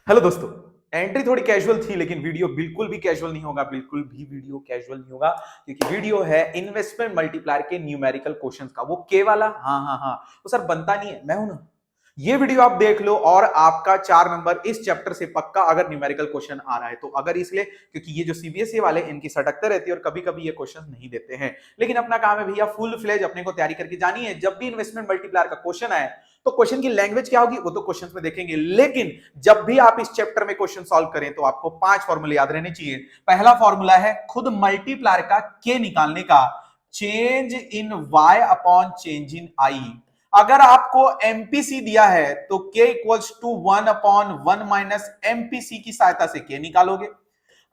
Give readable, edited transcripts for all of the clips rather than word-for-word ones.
Hello दोस्तों। Entry थोड़ी casual थी लेकिन वीडियो बिल्कुल भी कैजुअल नहीं होगा, बिल्कुल भी वीडियो कैजुअल नहीं होगा क्योंकि वीडियो है इन्वेस्टमेंट मल्टीप्लायर के न्यूमेरिकल क्वेश्चंस का। वो के वाला, हाँ हाँ हाँ, वो सर बनता नहीं है, मैं हूं ना। ये वीडियो आप देख लो और आपका 4 नंबर इस चैप्टर से पक्का अगर न्यूमेरिकल क्वेश्चन आ रहा है तो। अगर इसलिए क्योंकि ये जो सीबीएसई वाले इनकी सटकते रहती है और कभी कभी ये क्वेश्चन नहीं देते हैं, लेकिन अपना काम है भैया फुल फ्लेज अपने को तैयारी करके जानी है। जब भी इन्वेस्टमेंट मल्टीप्लायर का क्वेश्चन आए तो क्वेश्चन की लैंग्वेज क्या होगी वो तो क्वेश्चंस में देखेंगे, लेकिन जब भी आप इस चैप्टर में क्वेश्चन सॉल्व करें तो आपको 5 फॉर्मूले याद रहने चाहिए। पहला फॉर्मूला है खुद मल्टीप्लायर का के निकालने का, change in y upon change in i। अगर आपको एमपीसी दिया है तो k equals to 1 upon 1 minus MPC की सहायता से k निकालोगे।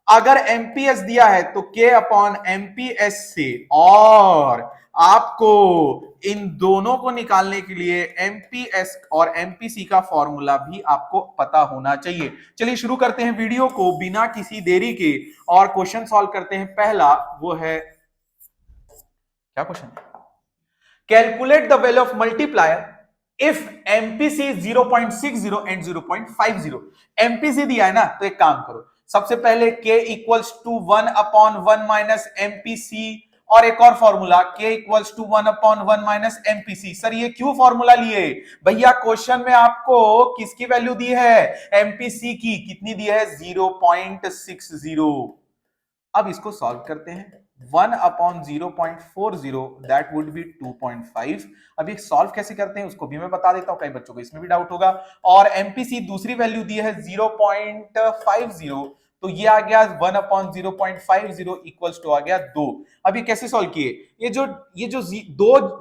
अगर एमपीएस दिया है तो k अपॉन एमपीएस से, और आपको इन दोनों को निकालने के लिए एमपीएस और एमपीसी का फॉर्मूला भी आपको पता होना चाहिए। चलिए शुरू करते हैं वीडियो को बिना किसी देरी के और क्वेश्चन सॉल्व करते हैं। पहला वो है, क्या क्वेश्चन है? Calculate the value of multiplier if MPC 0.60 and 0.50। MPC दिया है ना, तो एक काम करो, सबसे पहले k equals to 1 upon 1 minus MPC, और एक और formula k equals to 1 upon 1 minus MPC. Sir ये क्यों फॉर्मूला लिए भैया? क्वेश्चन में आपको किसकी वैल्यू दी है? एमपीसी की। कितनी दी है? 0.60। अब इसको सॉल्व करते हैं। 1 अपॉन 0.40 दैट वुड बी 2.5। अब ये सॉल्व कैसे करते हैं उसको भी मैं बता देता हूं, कई बच्चों को इसमें भी डाउट होगा। और एमपीसी दूसरी वैल्यू दी है 0.50, तो ये आ गया 1 अपॉन 0.50 इक्वल्स टू आ गया 2। अब ये कैसे सॉल्व किए? ये जो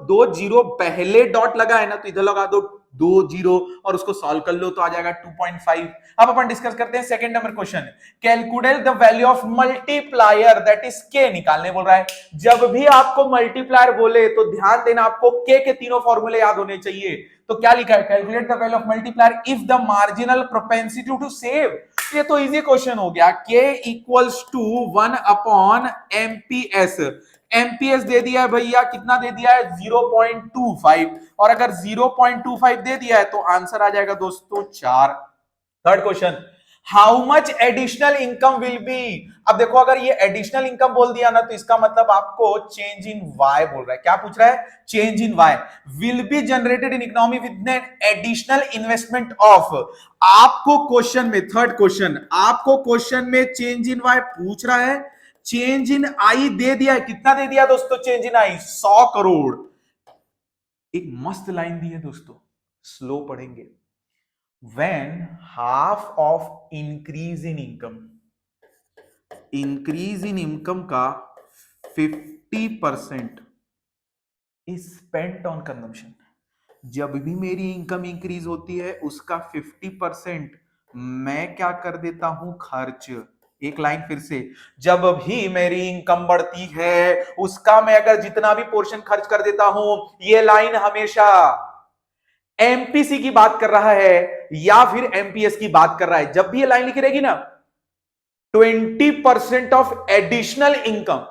दो जीरो पहले डॉट लगा है ना, तो इधर लगा दो 2 जीरो और उसको सॉल्व कर लो तो आ जाएगा 2.5। अब अपन डिस्कस करते हैं second number question. Calculate the value of multiplier that is के निकालने बोल रहा है। जब भी आपको मल्टीप्लायर बोले तो ध्यान देना आपको के तीनों फॉर्मूले याद होने चाहिए। तो क्या लिखा है? Calculate the value of multiplier if the marginal propensity to save. ये तो इजी क्वेश्चन हो गया। K equals to 1 upon MPS. MPS दे दिया है भैया, कितना दे दिया है? 0.25। और अगर 0.25 दे दिया है तो आंसर आ जाएगा दोस्तों 4। Third question, how much additional income will be. अब देखो, अगर ये एडिशनल इनकम बोल दिया ना, तो इसका मतलब आपको चेंज इन वाई बोल रहा है। क्या पूछ रहा है? Change in Y will be generated in economy with an additional investment of. आपको क्वेश्चन में, थर्ड क्वेश्चन, आपको क्वेश्चन में चेंज इन वाई पूछ रहा है। चेंज इन आई दे दिया है, कितना दे दिया दोस्तों? चेंज इन आई 100 करोड़। एक मस्त लाइन दी है दोस्तों, स्लो पढ़ेंगे। when half of increase in income का 50% is spent on consumption। जब भी मेरी इनकम इंक्रीज होती है उसका 50% मैं क्या कर देता हूं? खर्च। एक लाइन फिर से, जब भी मेरी इनकम बढ़ती है उसका मैं अगर जितना भी पोर्शन खर्च कर देता हूं। ये लाइन हमेशा एमपीसी की बात कर रहा है या फिर एमपीएस की बात कर रहा है। जब भी ये लाइन लिखी रहेगी ना, 20% of additional income,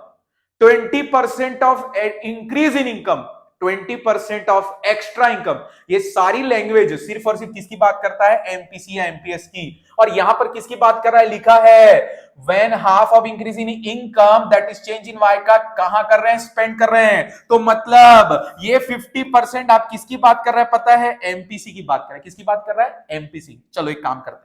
20% of increase in income, 20% of extra income, ये सारी लैंग्वेज सिर्फ और सिर्फ किसकी बात करता है? एमपीसी या एमपीएस की। और यहां पर किसकी बात कर रहा है? लिखा है when half of increase in income that is change in y का कहां कर रहे हैं? स्पेंड कर रहे हैं। तो मतलब ये 50% आप किसकी बात कर रहे हैं? पता है, एमपीसी की बात कर रहे हैं। किसकी बात कर रहा है? एमपीसी। चलो एक काम करते हैं,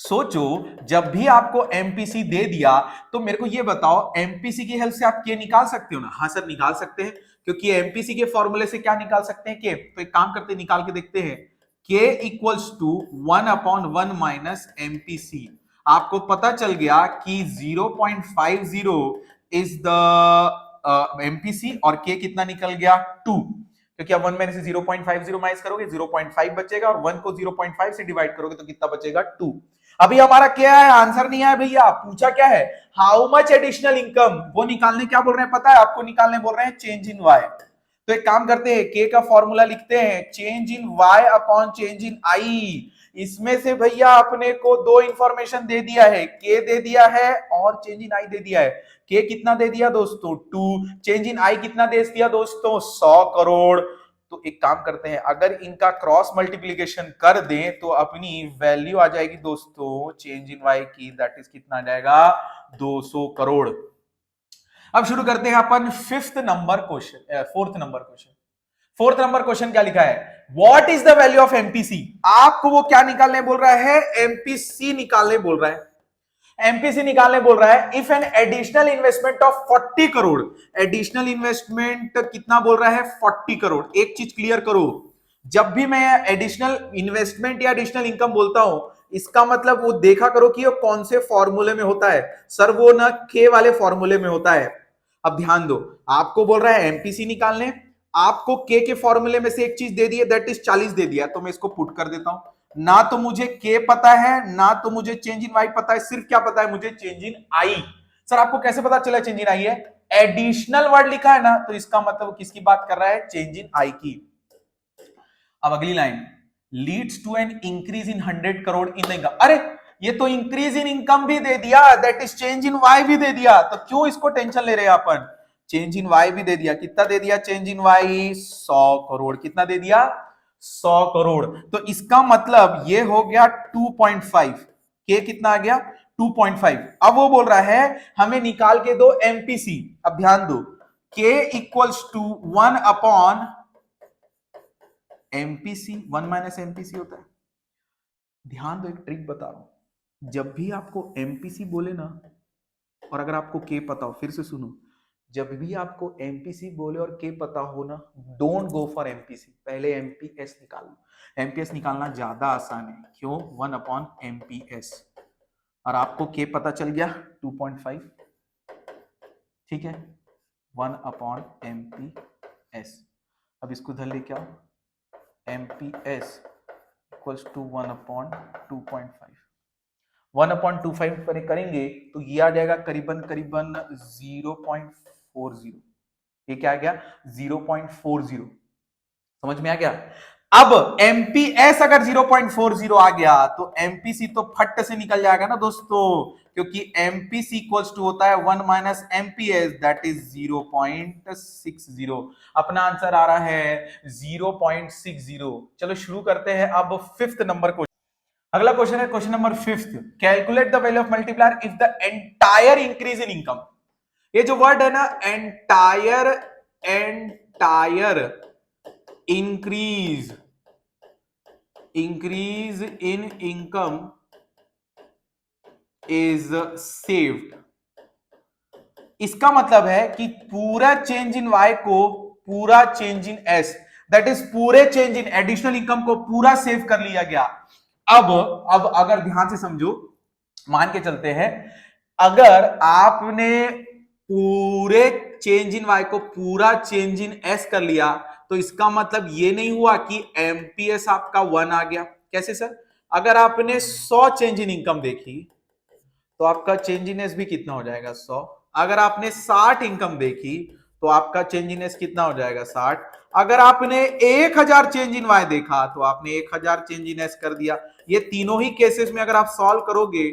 सोचो जब भी आपको एमपीसी दे दिया तो मेरे को ये बताओ, एमपीसी की हेल्प से आप के निकाल सकते हो ना? हाँ सर निकाल सकते हैं, क्योंकि एमपीसी के फॉर्मूले से क्या निकाल सकते हैं? के। तो एक काम करते हैं, निकाल के देखते हैं। K equals to 1 upon 1 minus MPC. आपको पता चल गया कि 0.50 इज द एमपीसी और के कितना निकल गया? 2। क्योंकि अब 1 में से 0.50 माइनस करोगे 0.5 बचेगा, और 1 को 0.5 से डिवाइड करोगे तो कितना बचेगा? 2। अभी हमारा क्या है? आंसर नहीं आया भैया। पूछा क्या है? How much additional income. वो निकालने क्या बोल रहे हैं पता है आपको? निकालने बोल रहे हैं चेंज इन वाई। तो एक काम करते हैं, के का फॉर्मूला लिखते हैं, change in Y upon change in I. इसमें से भैया अपने को दो इंफॉर्मेशन दे दिया है, के दे दिया है और चेंज इन आई दे दिया है। के कितना दे दिया दोस्तों? 2। चेंज इन आई कितना दे दिया दोस्तों? 100 करोड़। तो एक काम करते हैं, अगर इनका क्रॉस मल्टीप्लीकेशन कर दें तो अपनी वैल्यू आ जाएगी दोस्तों चेंज इन वाई की, दैट इज कितना आ जाएगा 200 करोड़। अब शुरू करते हैं अपन fourth number question. Fourth number question क्या लिखा है, what is the value of MPC. आपको वो क्या निकालने बोल रहा है, एमपीसी निकालने बोल रहा है। एमपीसी निकालने बोल रहा है if N additional investment of 40 crore, additional investment कितना बोल रहा है 40 करोड़। एक चीज क्लियर करो, जब भी मैं एडिशनल इन्वेस्टमेंट या एडिशनल इनकम बोलता हूं, इसका मतलब वो देखा करो कि वो कौन से फॉर्मूले में होता है। सर वो ना के वाले फॉर्मूले में होता है। अब ध्यान दो, आपको बोल रहा है एमपीसी निकालने, आपको के फॉर्मूले में से एक चीज दे दी है, दैट इज 40 दे दिया, तो मैं इसको पुट कर देता हूं। ना तो मुझे के पता है, ना तो मुझे चेंज इन वाई पता है, सिर्फ क्या पता है मुझे चेंज इन आई। सर आपको कैसे पता चला चेंज इन आई है, एडिशनल वर्ड लिखा है ना, तो इसका मतलब किसकी बात कर रहा है, चेंज इन आई की। अब अगली line, leads to an increase in 100 crore in the income. अरे ये तो इंक्रीज इन इनकम भी दे दिया, that is change in Y भी दे दिया, तो क्यों इसको टेंशन ले रहे हैं अपन। चेंज इन वाई भी दे दिया, कितना दे दिया चेंज इन वाई 100 करोड़, कितना दे दिया 100 करोड़। तो इसका मतलब ये हो गया 2.5, के कितना आ गया 2.5। अब वो बोल रहा है हमें निकाल के दो एमपीसी। अब ध्यान दो, K equals to 1 upon MPC, 1 minus MPC होता है। ध्यान दो, एक ट्रिक बता रहा हूं, जब भी आपको एमपीसी बोले ना, और अगर आपको के पता हो, फिर से सुनो, जब भी आपको एमपीसी बोले और के पता हो ना, डोंट गो फॉर एमपीसी, पहले एमपीएस निकाल लो। एमपीएस निकालना ज्यादा आसान है, क्यों, 1 अपॉन एमपीएस, और आपको के पता चल गया 2.5, ठीक है, 1 अपॉन एमपीएस। अब इसको इधर लेके आओ, MPS equals to 1 upon 2.5, 1 upon 2.5 पर करेंगे तो ये आ जाएगा करीबन 0.40। ये क्या आ गया 0.40, समझ में आ गया। अब एमपीएस अगर 0.40 आ गया तो एमपीसी तो फट से निकल जाएगा ना दोस्तों, क्योंकि एमपीसी इक्वल्स टू होता है 1 माइनस एमपीएस, दैट इज 0.60। अपना आंसर आ रहा है 0.60। चलो शुरू करते हैं अब फिफ्थ नंबर क्वेश्चन। अगला क्वेश्चन है question number fifth, calculate the value of multiplier if the entire increase in income. ये जो वर्ड है ना entire increase in income is saved, इसका मतलब है कि पूरा चेंज इन वाई को पूरा change in S, that is पूरे चेंज इन एडिशनल इनकम को पूरा सेव कर लिया गया। अब अगर ध्यान से समझो, मान के चलते हैं अगर आपने पूरे चेंज इन वाई को पूरा चेंज इन एस कर लिया, तो इसका मतलब ये नहीं हुआ कि एमपीएस आपका 1 आ गया। कैसे सर, अगर आपने 100 चेंज इन इनकम देखी तो आपका चेंज इन एस भी कितना हो जाएगा 100। अगर आपने 60 इनकम देखी तो आपका चेंज इन एस कितना हो जाएगा 60। अगर आपने 1000 चेंज इन वाई देखा तो आपने 1000 चेंज इन एस कर दिया। ये तीनों ही केसेस में अगर आप सॉल्व करोगे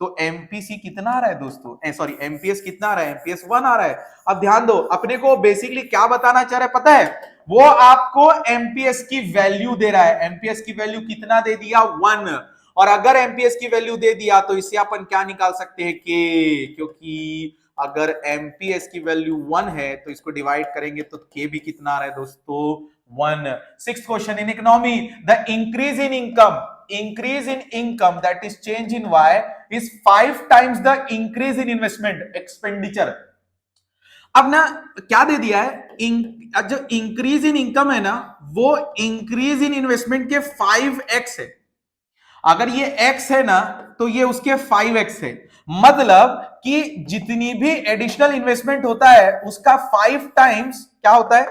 तो एमपीसी कितना आ रहा है दोस्तों, सॉरी एमपीएस कितना आ रहा है, एमपीएस 1 आ रहा है। अब ध्यान दो, अपने को बेसिकली क्या बताना चाह रहा है पता है, वो आपको एमपीएस की वैल्यू दे रहा है। एमपीएस की वैल्यू कितना दे दिया 1, और अगर एमपीएस की वैल्यू दे दिया तो इससे अपन क्या निकाल सकते हैं के, क्योंकि अगर एमपीएस की वैल्यू 1 है तो इसको डिवाइड करेंगे तो के भी कितना आ रहा है दोस्तों 1। Sixth question in economy, the increase in income that is change in Y is 5 times the increase in investment expenditure. अब ना क्या दे दिया है, जो इंक्रीज इन इनकम है ना वो इंक्रीज इन इन्वेस्टमेंट के 5x है। अगर ये x है ना तो ये उसके 5x है, मतलब कि जितनी भी एडिशनल इन्वेस्टमेंट होता है उसका 5 टाइम्स क्या होता है,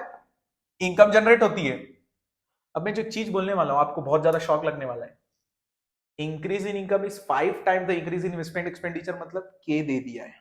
इनकम जनरेट होती है। अब मैं जो चीज बोलने वाला हूं आपको बहुत ज्यादा शॉक लगने वाला है, increase in income is 5 times the increase in investment expenditure, मतलब के दे दिया है,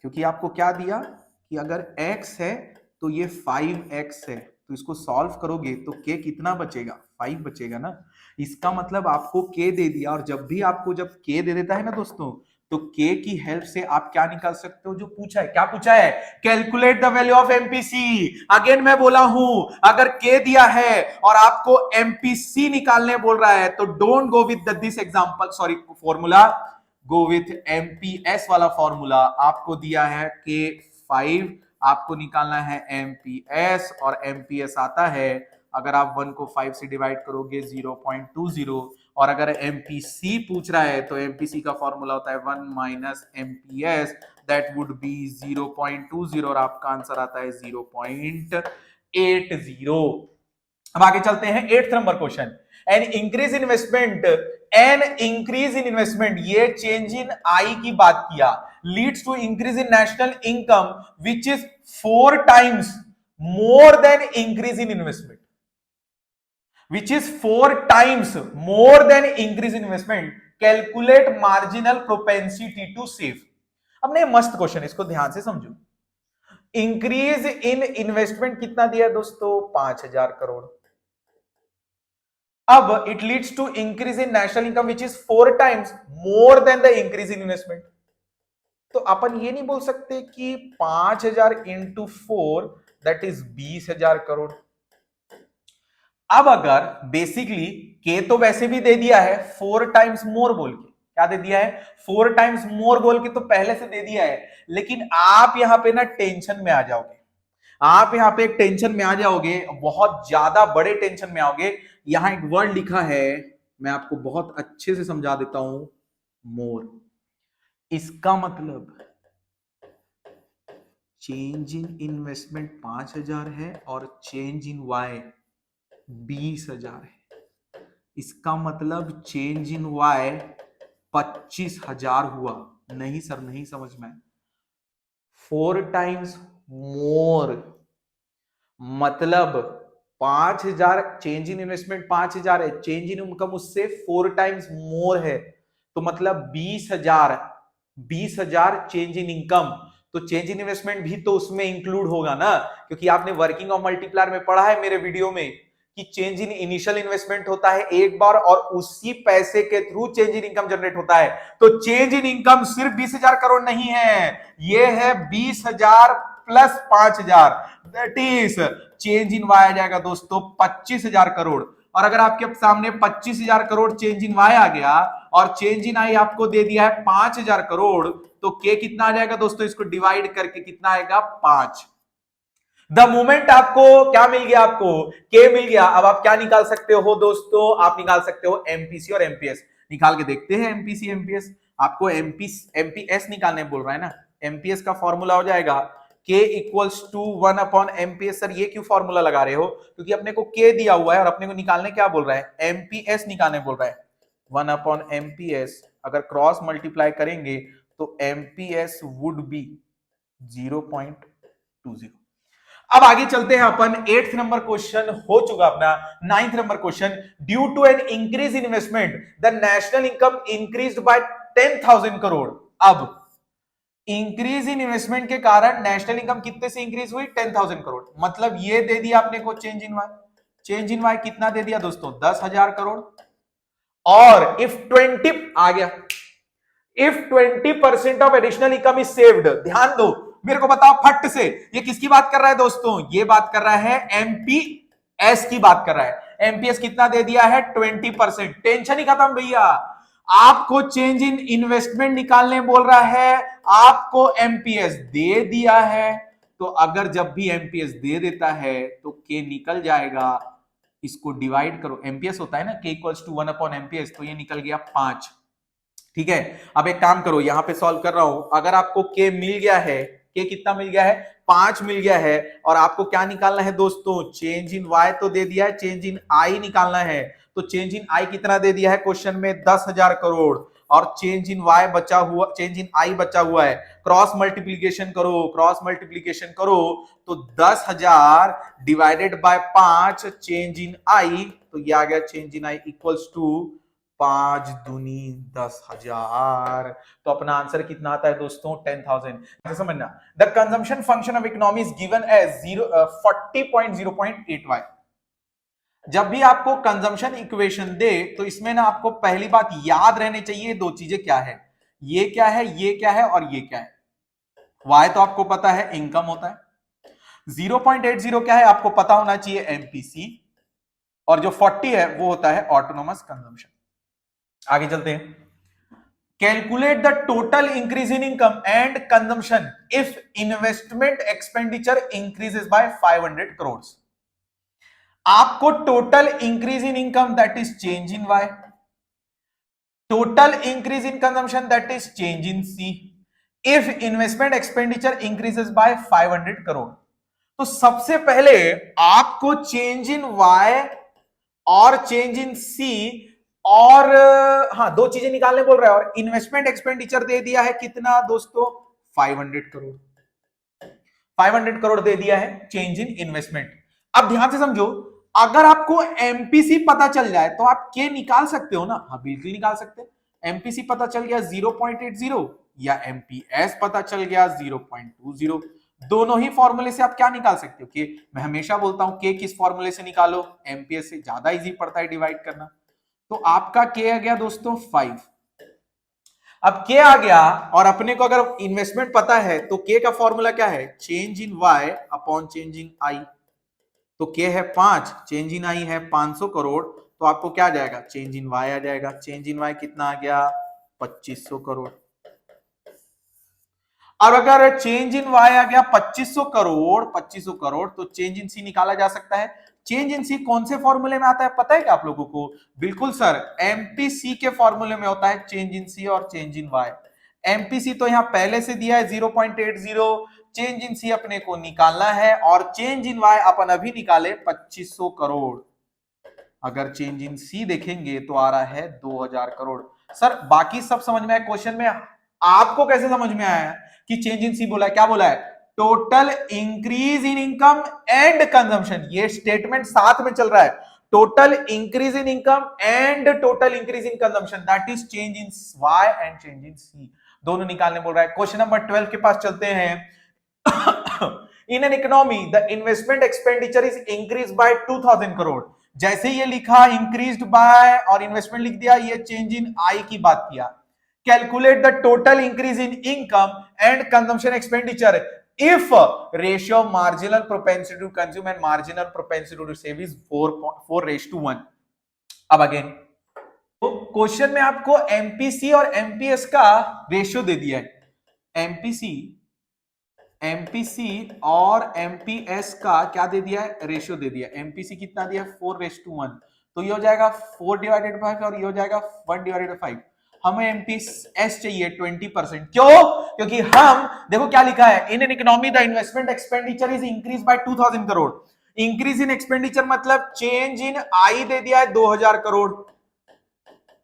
क्योंकि आपको क्या दिया कि अगर x है तो ये 5x है, तो इसको सॉल्व करोगे तो k कितना बचेगा 5 बचेगा ना। इसका मतलब आपको k दे दिया, और जब भी आपको जब k दे देता है ना दोस्तों तो k की हेल्प से आप क्या निकाल सकते हो, जो पूछा है, क्या पूछा है, calculate the value of MPC. Again मैं बोला हूं, अगर k दिया है और आपको एमपीसी निकालने बोल रहा है तो don't go with this example, sorry formula, go with MPS वाला फॉर्मूला। आपको दिया है k5, आपको निकालना है एमपीएस, और एमपीएस आता है, अगर आप 1 को 5 से डिवाइड करोगे 0.20, और अगर एमपीसी पूछ रहा है तो एमपीसी का फॉर्मूला होता है 1 minus MPS, that would B 0.20, और आपका आंसर आता है 0.80। अब आगे चलते हैं 8th number question. An increase in investment, ये चेंज इन आई की बात किया, leads to increase in national income which is 4 times more than increase in investment, which is 4 times more than increase in investment, calculate marginal propensity to save। अब नहीं, मस्त question, इसको ध्यान से समझो। इंक्रीज इन इन्वेस्टमेंट कितना दिया दोस्तों, 5,000 करोड़। अब it leads to increase in national income which is 4 times more than the increase in investment. तो अपन ये नहीं बोल सकते कि 5,000 इंटू 4 दैट इज 20,000 करोड़। अब अगर बेसिकली के तो वैसे भी दे दिया है 4 टाइम्स मोर बोल के, क्या दे दिया है, 4 टाइम्स मोर बोल के तो पहले से दे दिया है, लेकिन आप यहां पे ना टेंशन में आ जाओगे, आप यहां पे एक टेंशन में आ जाओगे, बहुत ज्यादा बड़े टेंशन में आओगे। यहां एक वर्ड लिखा है, मैं आपको बहुत अच्छे से समझा देता हूं, मोर। इसका मतलब चेंज इन इन्वेस्टमेंट 5,000 है और चेंज इन वाई 20,000 है। इसका मतलब चेंज इन वाई 25,000 हुआ। नहीं सर, नहीं समझ में। 4 टाइम्स मोर मतलब 5,000, चेंज इन इन्वेस्टमेंट 5,000 है, चेंज इन इनकम उससे 4 टाइम्स मोर है, तो मतलब 20,000, 20,000 चेंज इन इनकम, तो चेंज इन इन्वेस्टमेंट भी तो उसमें इंक्लूड होगा ना, क्योंकि आपने वर्किंग ऑफ मल्टीप्लायर में पढ़ा है मेरे वीडियो में कि चेंज इन इनिशियल इन्वेस्टमेंट होता है एक बार, और उसी पैसे के through change in income generate होता है। तो चेंज इन इनकम सिर्फ 20,000 करोड़ नहीं है, ये है 20,000 plus 5,000, that is change in Y आ जाएगा दोस्तों 25,000 करोड़। और अगर आपके सामने 25,000 करोड़ चेंज इन वाई आ गया और चेंज इन आई आपको दे दिया है 5,000 करोड़, तो के कितना आ जाएगा दोस्तों, इसको डिवाइड करके कितना आएगा, 5। द मोमेंट आपको क्या मिल गया, आपको के मिल गया। अब आप क्या निकाल सकते हो दोस्तों, आप निकाल सकते हो एमपीसी और एमपीएस। निकाल के देखते हैं एमपीसी एमपीएस। आपको एमपीएस निकालने बोल रहा है ना, एमपीएस का फॉर्मूला हो जाएगा k equals to 1 upon MPS. Sir ये क्यों फॉर्मूला लगा रहे हो, क्योंकि अपने को k दिया हुआ है और अपने को निकालने क्या बोल रहा है, एमपीएस निकालने बोल रहा है। 1 अपॉन एमपीएस अगर क्रॉस मल्टीप्लाई करेंगे तो एमपीएस वुड बी 0.20। अब आगे चलते हैं अपन, 8th नंबर क्वेश्चन हो चुका अपना। 9th number question, due to an increase in investment the national income increased by 10,000 crore. अब इंक्रीज इन इन्वेस्टमेंट के कारण नेशनल इनकम कितने से इंक्रीज हुई, 10,000 करोड़। मतलब ये दे दिया आपने को change in Y, change in Y कितना दे दिया दोस्तों, 10,000 करोड़। और इफ 20 आ गया, if 20% of additional income is saved, ध्यान दो मेरे को बताओ फट से, ये किसकी बात कर रहा है दोस्तों, ये बात कर रहा है एमपीएस की बात कर रहा है। एमपीएस कितना दे दिया है, 20%। टेंशन ही खत्म भैया, आपको चेंज इन इन्वेस्टमेंट निकालने बोल रहा है, आपको एमपीएस दे दिया है, तो अगर जब भी एमपीएस दे देता है तो के निकल जाएगा, इसको डिवाइड करो, एमपीएस होता है ना के इक्वल्स टू 1 अपॉन एमपीएस, तो ये निकल गया 5। ठीक है, अब एक काम करो, यहां पे सॉल्व कर रहा हूं, अगर आपको के मिल गया है, के कितना मिल गया है, 5 मिल गया है, और आपको क्या निकालना है दोस्तों, चेंज इन वाई तो दे दिया है, चेंज इन आई निकालना है। तो चेंज इन आई कितना दे दिया है क्वेश्चन में, 10,000 करोड़, और चेंज इन वाई बचा हुआ, चेंज इन आई बचा हुआ है। क्रॉस मल्टीप्लीकेशन करो, क्रॉस मल्टीप्लीकेशन करो, तो 10,000 divided by 5 change in I, तो ये आ गया change in I equals to 5 दूनी 10,000। तो अपना आंसर कितना आता है दोस्तों, 10,000। समझना, the consumption function of economy is given as 40.0.8y। जब भी आपको कंजम्पशन इक्वेशन दे तो इसमें ना आपको पहली बात याद रहनी चाहिए, दो चीजें क्या है, ये क्या है, ये क्या है और ये क्या है? वाई तो आपको पता है इनकम होता है, 0.80 क्या है आपको पता होना चाहिए, एमपीसी, और जो 40 है वो होता है ऑटोनोमस कंजम्पशन। आगे चलते हैं। Calculate the total increase in income and consumption if investment expenditure increases by 500 crore. आपको total increase in income that is change in Y, total increase in consumption that is change in C, if investment expenditure increases by 500 crore. तो सबसे पहले आपको change in Y और change in C और हाँ दो चीजें निकालने बोल रहा है, और इन्वेस्टमेंट एक्सपेंडिचर दे दिया है कितना दोस्तों, 500 करोड़, 500 करोड़ दे दिया है चेंज इन इन्वेस्टमेंट। अब ध्यान से समझो, अगर आपको एमपीसी पता चल जाए तो आप के निकाल सकते हो ना, हाँ बिल्कुल निकाल सकते हैं। एमपीसी पता चल गया 0.80 या एमपीएस पता चल गया 0.20, दोनों ही फॉर्मूले से आप क्या निकाल सकते हो, के। मैं हमेशा बोलता हूं के किस फॉर्मूले से निकालो, एमपीएस से, ज्यादा इजी पड़ता है डिवाइड करना। तो आपका के आ गया दोस्तों 5। अब के आ गया, और अपने को अगर इन्वेस्टमेंट पता है तो के का फॉर्मूला क्या है, change in Y upon change in I. तो के है 5, चेंज इन आई है 500 करोड़, तो आपको क्या आ जाएगा, चेंज इन वाई आ जाएगा। चेंज इन वाई कितना आ गया, 2500 करोड़। और अगर चेंज इन वाई आ गया 2500 करोड़, 2500 करोड़, तो चेंज इन सी निकाला जा सकता है। चेंज इन सी कौन से फॉर्मूले में आता है पता है क्या आप लोगों को, बिल्कुल सर, एमपीसी के फॉर्मूले में होता है चेंज इन सी और चेंज इन वाई। एमपीसी तो यहां पहले से दिया है 0.80, चेंज इन सी अपने को निकालना है, और चेंज इन वाई अपन अभी निकाले 2500 करोड़। अगर चेंज इन सी देखेंगे तो आ रहा है 2000 करोड़। सर बाकी सब समझ में आया, क्वेश्चन में आपको कैसे समझ में आया कि चेंज इन सी बोला है, क्या बोला है, total increase in income and consumption, ये स्टेटमेंट साथ में चल रहा है, total increase in income and total increase in consumption, that is change in Y and change in C, दोनों निकालने बोल रहा है। क्वेश्चन नंबर 12 के पास चलते हैं। इन an economy the investment expenditure is increase by 2000 crore. जैसे ये लिखा इंक्रीज्ड बाय और इन्वेस्टमेंट लिख दिया, ये चेंज इन आई की बात किया। Calculate the total increase in income and consumption expenditure if ratio of marginal propensity to consume and marginal propensity to save is 4:1। अब अगेन तो क्वेश्चन में आपको एमपीसी और एमपीएस का रेशियो दे दिया है, एमपीसी और एमपीएस का क्या दे दिया है, रेशियो दे दिया। एमपीसी कितना दिया, 4:1, तो ये हो जाएगा 4/5 और ये हो जाएगा 1/5। हमें एमपीएस चाहिए 20%, क्यों, क्योंकि हम देखो क्या लिखा है, इन an economy the investment expenditure is increase by 2000 crore. Increase in expenditure मतलब चेंज इन आई दे दिया है 2000 करोड़।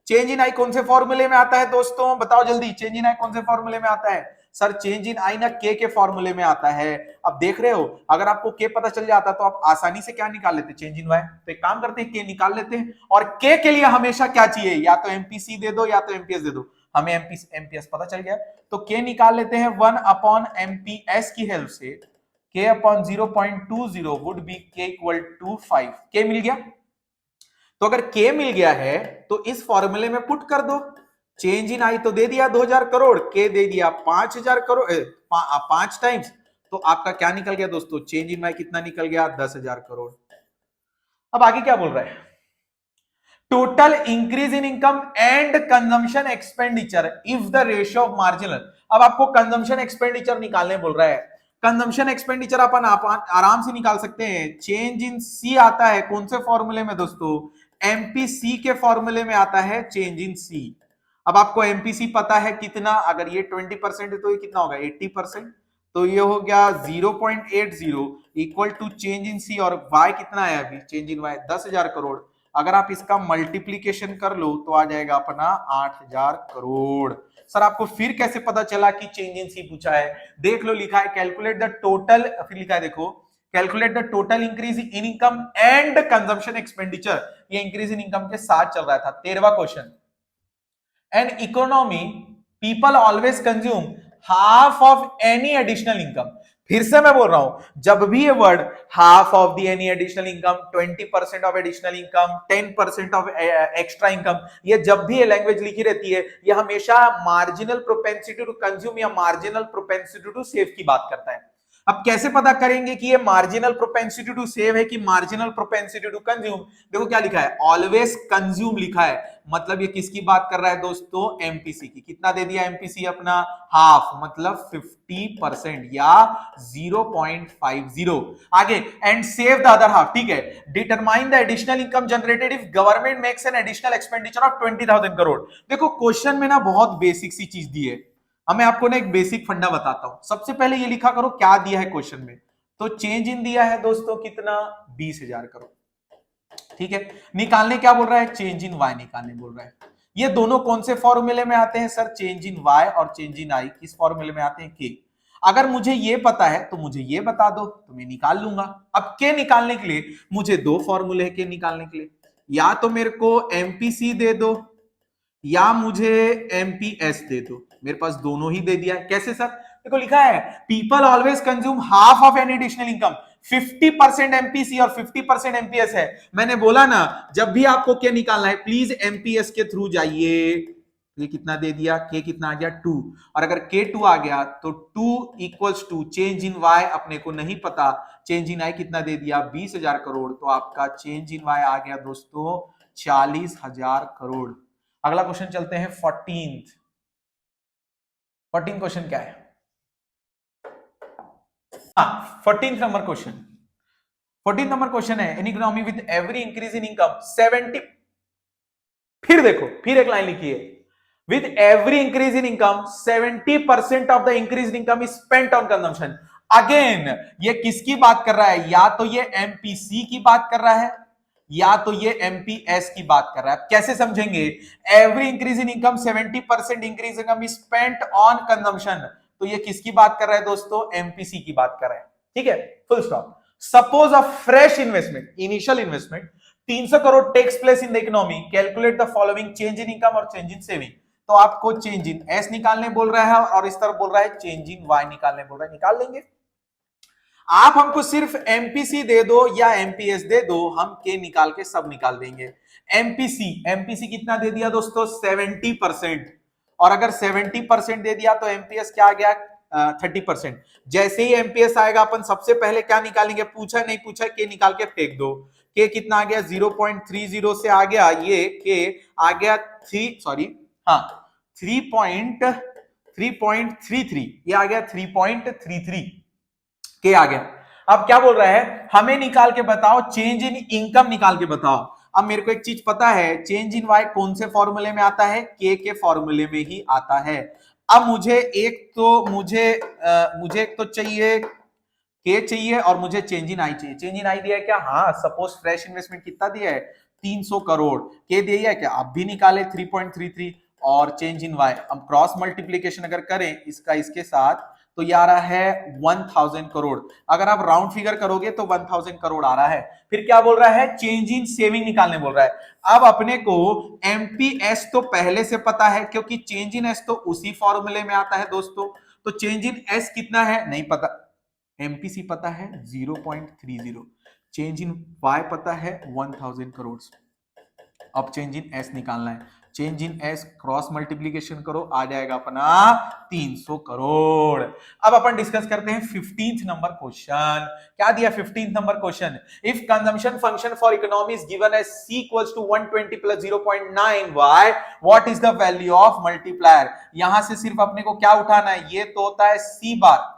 चेंज इन आई कौन से फॉर्मूले में आता है दोस्तों, बताओ जल्दी, चेंज इन आई कौन से फॉर्मूले में आता है, सर चेंज इन आई ना के फॉर्मूले में आता है। अब देख रहे हो, अगर आपको के पता चल जाता तो आप आसानी से क्या निकाल लेते, चेंज इन वाई। तो एक काम करते हैं, के निकाल लेते हैं, और के लिए हमेशा क्या चाहिए, या तो एमपीसी दे दो या तो एमपीएस दे दो। हमें एमपीएस पता चल गया, तो के निकाल लेते हैं 1/एमपीएस की हेल्प से। के अपॉन 0.20 वुड बी के इक्वल टू 5। के मिल गया, तो अगर के मिल गया है तो इस फॉर्मूले में पुट कर दो। चेंज इन आई तो दे दिया 2000 करोड़, के दे दिया 5000 करोड़, 5 टाइम्स, तो आपका क्या निकल गया दोस्तों, चेंज इन आई कितना निकल गया, 10,000 करोड़। अब आगे क्या बोल रहा है, total increase in income and consumption expenditure if the ratio of marginal. अब आपको कंजम्पशन एक्सपेंडिचर निकालने बोल रहा है। कंजम्पशन एक्सपेंडिचर अपन आराम से निकाल सकते हैं, चेंज इन सी आता है कौन से फॉर्मूले में दोस्तों, एमपीसी के फॉर्मूले में आता है चेंज इन सी। अब आपको एमपीसी पता है कितना, अगर ये 20% है तो ये कितना होगा 80%, तो ये हो गया 0.80 equal to change in C, और वाई कितना है अभी, चेंज इन वाई 10,000 करोड़। अगर आप इसका मल्टीप्लीकेशन कर लो तो आ जाएगा अपना 8,000 करोड़। सर आपको फिर कैसे पता चला कि चेंज इन सी पूछा है, देख लो लिखा है कैलकुलेट द टोटल, फिर लिखा है देखो calculate the total increase in income and consumption expenditure, ये इंक्रीज इन इनकम के साथ चल रहा था। 13वां क्वेश्चन, an economy people always consume half of any additional income. फिर से मैं बोल रहा हूं, जब भी ये word half of the any additional income, 20% of additional income, 10% of extra income, ये जब भी ये लैंग्वेज लिखी रहती है, ये हमेशा मार्जिनल प्रोपेंसिटी टू कंज्यूम या मार्जिनल प्रोपेंसिटी टू सेव की बात करता है। अब कैसे पता करेंगे कि ये मार्जिनल प्रोपेंसिटी टू सेव है कि मार्जिनल प्रोपेंसिटी टू कंज्यूम? देखो क्या लिखा है, ऑलवेज कंज्यूम लिखा है, मतलब ये किसकी बात कर रहा है दोस्तों? एमपीसी की। कितना दे दिया एमपीसी अपना? हाफ, मतलब 50% या 0.50। आगे, and save the other half, ठीक है। Determine the additional income generated if government makes an additional expenditure of 20,000 crore. देखो क्वेश्चन में ना बहुत बेसिक सी चीज दी है, मैं आपको ना एक बेसिक फंडा बताता हूं। सबसे पहले ये लिखा करो क्या दिया है क्वेश्चन में, तो चेंज इन दिया है दोस्तों कितना? 20,000 करोड़, ठीक है। निकालने क्या बोल रहा है? चेंज इन वाई निकालने बोल रहा है। ये दोनों कौन से फॉर्मूले में आते हैं सर? चेंज इन वाई और चेंज इन आई किस फॉर्मूले में आते हैं? के। अगर मुझे ये पता है तो मुझे ये बता दो तो मैं निकाल लूंगा। अब के निकालने के लिए मुझे दो फॉर्मूले हैं के निकालने के लिए, या तो मेरे को एमपीसी दे दो या मुझे एमपीएस दे दो। मेरे पास दोनों ही दे दिया है। कैसे सर? देखो लिखा है people always consume half of any additional income, 50% MPC और 50% एमपीएस है। मैंने बोला ना, जब भी आपको क्या निकालना है प्लीज एमपीएस के थ्रू जाइए। ये कितना दे दिया? के कितना आ गया? 2। और अगर के 2 आ गया तो 2 equals to change in Y अपने को नहीं पता, चेंज इन आई कितना दे दिया? 20,000 करोड़। तो आपका चेंज इन वाई आ गया दोस्तों 40,000 करोड़। अगला क्वेश्चन चलते हैं 14 क्वेश्चन क्या है? 14 नंबर क्वेश्चन, 14 नंबर क्वेश्चन है an economy with every increase in income 70, फिर देखो फिर एक लाइन लिखी है, with every increase in income 70% of the increase income is spent on consumption. Again ये किसकी बात कर रहा है? या तो ये एमपीसी की बात कर रहा है या तो ये एमपीएस की बात कर रहा है। कैसे समझेंगे? Every increase in income 70% increase income is spent on consumption, तो ये किसकी बात कर रहा है दोस्तों? एमपीसी की बात कर रहा है, ठीक है, full stop. Suppose a fresh investment, initial investment 300 crore takes place in the economy, calculate the following change in income और चेंज इन सेविंग। तो आपको चेंज इन एस निकालने बोल रहा है और इस तरफ बोल रहा है चेंज इन वाई निकालने बोल रहा है। निकाल लेंगे। आप हमको सिर्फ एमपीसी दे दो या एमपीएस दे दो, हम के निकाल के सब निकाल देंगे। एमपीसी, एमपीसी कितना दे दिया दोस्तों? 70%। और अगर 70% दे दिया तो एमपीएस क्या आ गया? 30%। जैसे ही एमपीएस आएगा अपन सबसे पहले क्या निकालेंगे? पूछा नहीं पूछा, के निकाल के फेंक दो। के कितना आ गया? 0.30 से आ गया, ये के आ गया 3.33, ये आ गया 3.33 के आ गया। अब क्या बोल रहा है? हमें निकाल के बताओ चेंज इन इनकम, निकाल के बताओ। अब मेरे को एक चीज पता है, चेंज इन वाई कौन से फॉर्मूले में आता है? के फॉर्मूले में ही आता है। अब मुझे एक तो चाहिए के चाहिए और मुझे चेंज इन आई चाहिए। चेंज इन आई दिया है क्या? हाँ। सपोज फ्रेश इन्वेस्टमेंट कितना दिया है? 300 करोड़। के दिया है क्या? अब भी निकाले 3.33। और चेंज इन वाई, अब क्रॉस मल्टीप्लीकेशन अगर करें इसका इसके साथ तो ये आ रहा है 1000 करोड़। अगर आप राउंड फिगर करोगे तो 1000 करोड़ आ रहा है। फिर क्या बोल रहा है? चेंज इन सेविंग निकालने बोल रहा है। अब अपने को एमपीएस तो पहले से पता है क्योंकि चेंज इन एस तो उसी फॉर्मूले में आता है दोस्तों। तो चेंज इन एस कितना है? नहीं पता। एमपीसी पता है 0.30, चेंज इन वाई पता है 1000 करोड़। अब चेंज इन एस निकालना है। Change in S cross multiplication करो, आ जाएगा अपना 300 करोड़। अब अपन डिस्कस करते हैं 15th नंबर क्वेश्चन। क्या दिया 15th नंबर question? If consumption function for economy is given as c equals to 120 plus 0.9 y, what is the value of multiplier? यहां से सिर्फ अपने को क्या उठाना है? ये तो होता है c बार,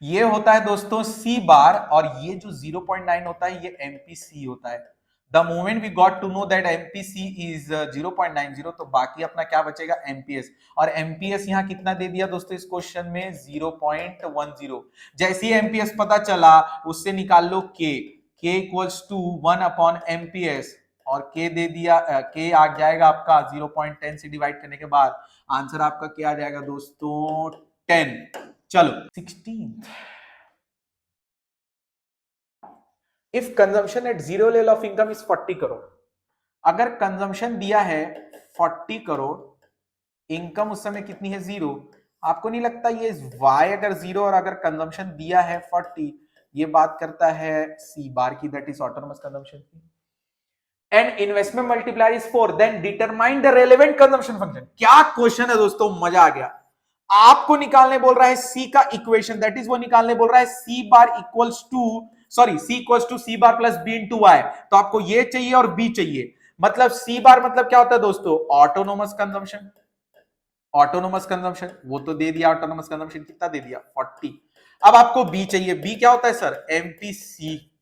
ये होता है दोस्तों C बार, और ये जो 0.9 होता है ये MPC होता है। The moment we got to know that MPC is 0.90, तो बाकी अपना क्या बचेगा? MPS। और MPS यहाँ कितना दे दिया दोस्तों इस क्वेश्चन में? 0.10। जैसे ही MPS पता चला उससे निकाल लो K इक्वल्स टू 1/MPS, और K दे दिया, K आ जाएगा आपका 0.10 से डिवाइड करने के बाद आंसर आपका क्या आ जाएगा दोस्तों? 10। चलो 16th, if consumption eight zero level of income is 40 crore. अगर कंजम्पशन दिया है 40 करोड़, इनकम उस समय कितनी है? 0। आपको नहीं लगता ये y अगर 0 और अगर कंजम्पशन दिया है 40, ये बात करता है C बार की, दैट इज ऑटोनोमस कंजम्पशन की, and investment multiplier is 4, then determine the relevant consumption function. क्या क्वेश्चन है दोस्तों, मजा आ गया। आपको निकालने बोल रहा है C का इक्वेशन, दैट इज वो निकालने बोल रहा है C bar equals to, sorry C equals to C bar plus B into Y। तो आपको ये चाहिए और B चाहिए, मतलब C बार मतलब क्या होता है दोस्तों, ऑटोनोमस कंजम्पशन। ऑटोनोमस कंजम्पशन वो तो दे दिया, ऑटोनोमस कंजम्पशन कितना दे दिया 40। अब आपको बी चाहिए, बी क्या होता है सर, एमपीसी।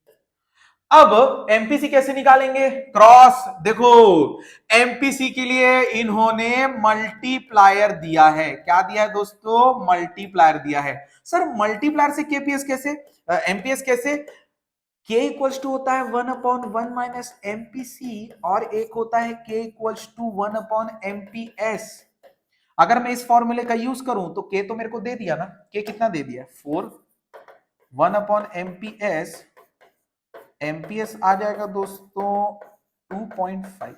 अब एमपीसी कैसे निकालेंगे, क्रॉस। देखो एमपीसी के लिए इन्होंने मल्टीप्लायर दिया है, क्या दिया है दोस्तों, मल्टीप्लायर दिया है। सर मल्टीप्लायर से केपीएस कैसे, एमपीएस कैसे, के इक्वल्स टू होता है 1/1 माइनस एमपीसी और एक होता है के इक्वल्स टू 1/एमपीएस। अगर मैं इस फॉर्मूले का यूज करूं तो के तो मेरे को दे दिया ना, के कितना दे दिया 4, 1/एमपीएस, एमपीएस आ जाएगा दोस्तों 2.5,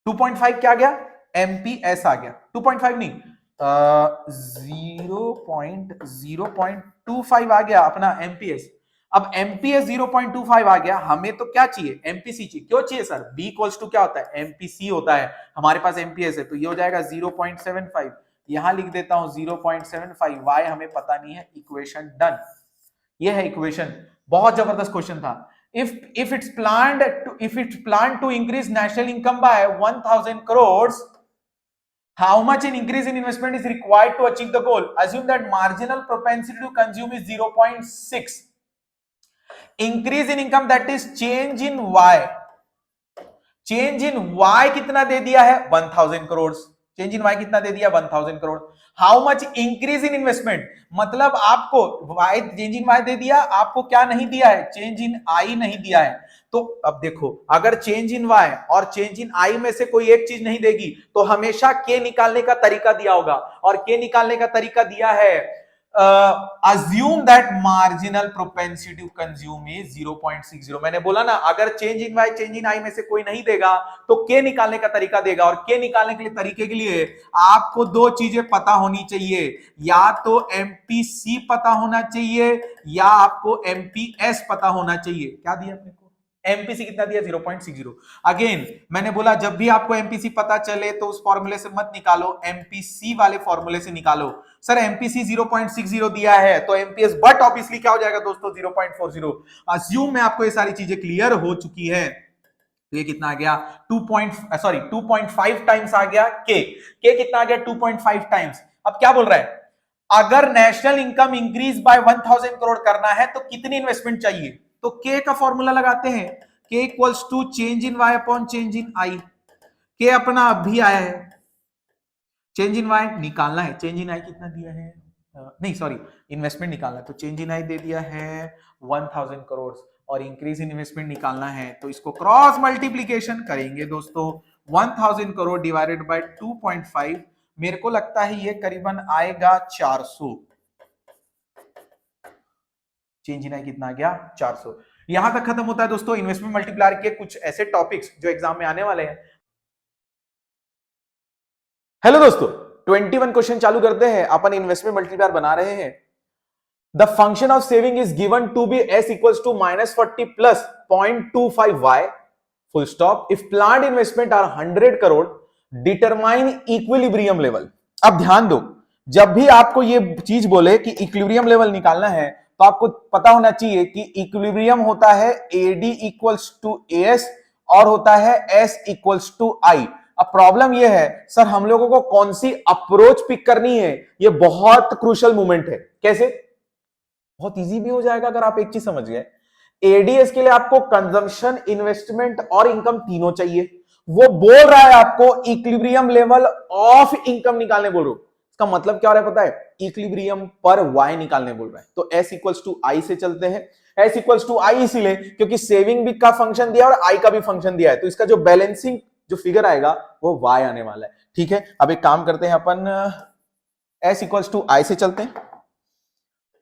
2.5 क्या आ गया, एमपीएस आ गया, 2.5 नहीं 0.25 आ गया अपना एमपीएस। अब एमपीएस 0.25 आ गया, हमें तो क्या चाहिए, एमपीसी चाहिए। क्यों चाहिए सर, बी इक्वल्स टू क्या होता है, एमपीसी होता है, हमारे पास एमपीएस है, तो ये हो जाएगा 0.75। यहां लिख देता हूं 0.75, वाई हमें पता नहीं है, इक्वेशन डन। ये है इक्वेशन, बहुत जबरदस्त क्वेश्चन था। if it's planned to increase national income by 1000 crores, how much an increase in investment is required to achieve the goal? Assume that marginal propensity to consume is 0.6. Increase in income, that is change in y, change in y कितना दे दिया है 1000 crore, change in y कितना दे दिया 1000 crore. How much increase in investment, मतलब आपको y, change in y दे दिया, आपको क्या नहीं दिया है, चेंज इन i नहीं दिया है। तो अब देखो अगर चेंज इन y और चेंज इन i में से कोई एक चीज नहीं देगी तो हमेशा k निकालने का तरीका दिया होगा, और k निकालने का तरीका दिया है assume that marginal propensity to consume is 0.60। मैंने बोला ना अगर change in y change in i में से कोई नहीं देगा तो k निकालने का तरीका देगा, और k निकालने के लिए तरीके के लिए आपको दो चीजें पता होनी चाहिए, या तो MPC पता होना चाहिए या आपको MPS पता होना चाहिए। क्या दिया अपने को, एमपीसी कितना दिया 0.60। अगेन मैंने बोला जब भी आपको एमपीसी पता चले तो उस फॉर्मूले से मत निकालो, एमपीसी वाले फॉर्मूले से निकालो। सर एमपीसी 0.60 दिया है तो एमपीएस बट ऑब्वियसली क्या हो जाएगा दोस्तों 0.40। अज्यूम में आपको ये सारी चीजें क्लियर हो चुकी है। ये कितना आ गया 2.5 टाइम्स आ गया के कितना आ गया 2.5 टाइम्स। अब क्या बोल रहा है, अगर national income increase bye 1000 crore करना है तो कितनी इन्वेस्टमेंट चाहिए, तो के का फॉर्मूला लगाते हैं, K equals to change in Y upon change in I. K अपना अभी आया है, चेंज इन वाई निकालना है, चेंज इन आई कितना दिया है, नहीं सॉरी इन्वेस्टमेंट निकालना है, तो चेंज इन आई दे दिया है 1000 करोड़ और इंक्रीज इन इन्वेस्टमेंट निकालना है, तो इसको क्रॉस मल्टीप्लीकेशन करेंगे दोस्तों। 1000 करोड़ डिवाइडेड बाय 2.5, मेरे को लगता है ये करीबन आएगा 400। चेंज इन आई कितना आ गया 400। यहां तक खत्म होता है दोस्तों इन्वेस्टमेंट मल्टीप्लायर के कुछ ऐसे टॉपिक्स जो एग्जाम में आने वाले हैं। हेलो दोस्तों 21 क्वेश्चन चालू करते हैं, अपन इन्वेस्टमेंट मल्टीप्लायर बना रहे हैं। The function of saving is given to be s equals to -40 plus 0.25 y full stop. If planned investment are 100 crore determine equilibrium level. अब ध्यान दो, जब भी आपको ये चीज बोले कि इक्विलिब्रियम लेवल निकालना है तो आपको पता होना चाहिए कि इक्विलिब्रियम होता है AD इक्वल्स टू AS और होता है S इक्वल्स टू I। अब प्रॉब्लम ये है सर हम लोगों को कौन सी अप्रोच पिक करनी है, ये बहुत क्रूशियल मोमेंट है। कैसे, बहुत इजी भी हो जाएगा अगर आप एक चीज समझ गए। एडीएस के लिए आपको कंजम्पशन, इन्वेस्टमेंट और इनकम तीनों चाहिए। वो बोल रहा है आपको इक्विलिब्रियम लेवल ऑफ इनकम निकालने बोल रहा हूं, इसका मतलब क्या हो रहा है पता है, इक्विलिब्रियम पर वाई निकालने बोल रहा है। तो एस इक्वल्स टू आई से चलते हैं। एस इक्वल्स टू आई इसीलिए क्योंकि सेविंग भी का फंक्शन दिया और आई का भी फंक्शन दिया है, तो इसका जो बैलेंसिंग जो फिगर आएगा वो वाई आने वाला है। ठीक है, अब एक काम करते हैं अपन, एस इक्वल्स टू आई से चलते हैं।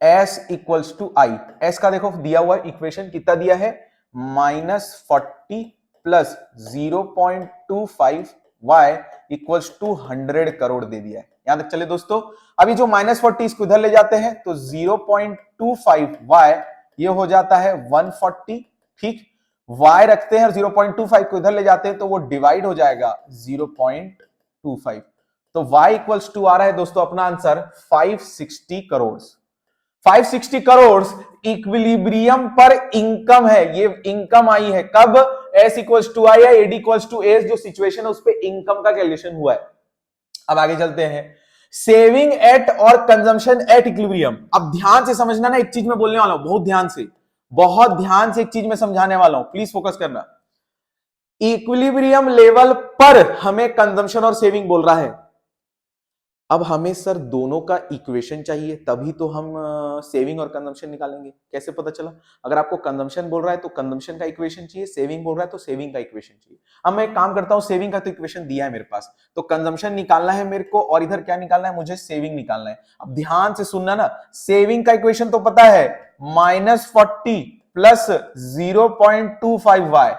S equals to I, S का देखो दिया हुआ इक्वेशन कितना दिया है -40 plus 0.25 y equals to 100 crore दे दिया है। यहां तक चले दोस्तों। अभी जो -40 इसको इधर ले जाते हैं तो 0.25y ये हो जाता है 140, ठीक। y रखते हैं और 0.25 को इधर ले जाते हैं तो वो डिवाइड हो जाएगा 0.25, तो y इक्वल्स टू आ रहा है दोस्तों अपना आंसर 560 करोड़। 560 करोड़ इक्विलिब्रियम पर इनकम है, ये इनकम आई है कब, s इक्वल्स टू आई है, एड इक्वल्स टू एस, जो सिचुएशन है उस पे इनकम का कैलकुलेशन हुआ है। अब आगे चलते हैं, सेविंग एट और कंजम्पशन एट इक्विलिब्रियम। अब ध्यान से समझना ना, एक चीज मैं बोलने वाला हूं, बहुत ध्यान से एक चीज मैं समझाने वाला हूं, प्लीज फोकस करना। इक्विलिब्रियम लेवल पर हमें कंजम्पशन और सेविंग बोल रहा है। अब हमें सर दोनों का इक्वेशन चाहिए, तभी तो हम सेविंग और कंजम्पशन निकालेंगे। कैसे पता चला? अगर आपको कंजम्पशन बोल रहा है तो कंजम्पशन का इक्वेशन चाहिए, सेविंग बोल रहा है तो सेविंग का इक्वेशन चाहिए। अब मैं एक काम करता हूं, सेविंग का तो इक्वेशन दिया है मेरे पास, तो कंजम्पशन निकालना है मेरे को, और इधर क्या निकालना है मुझे, सेविंग निकालना है। अब ध्यान से सुनना ना, सेविंग का इक्वेशन तो पता है -40 प्लस 0.25y।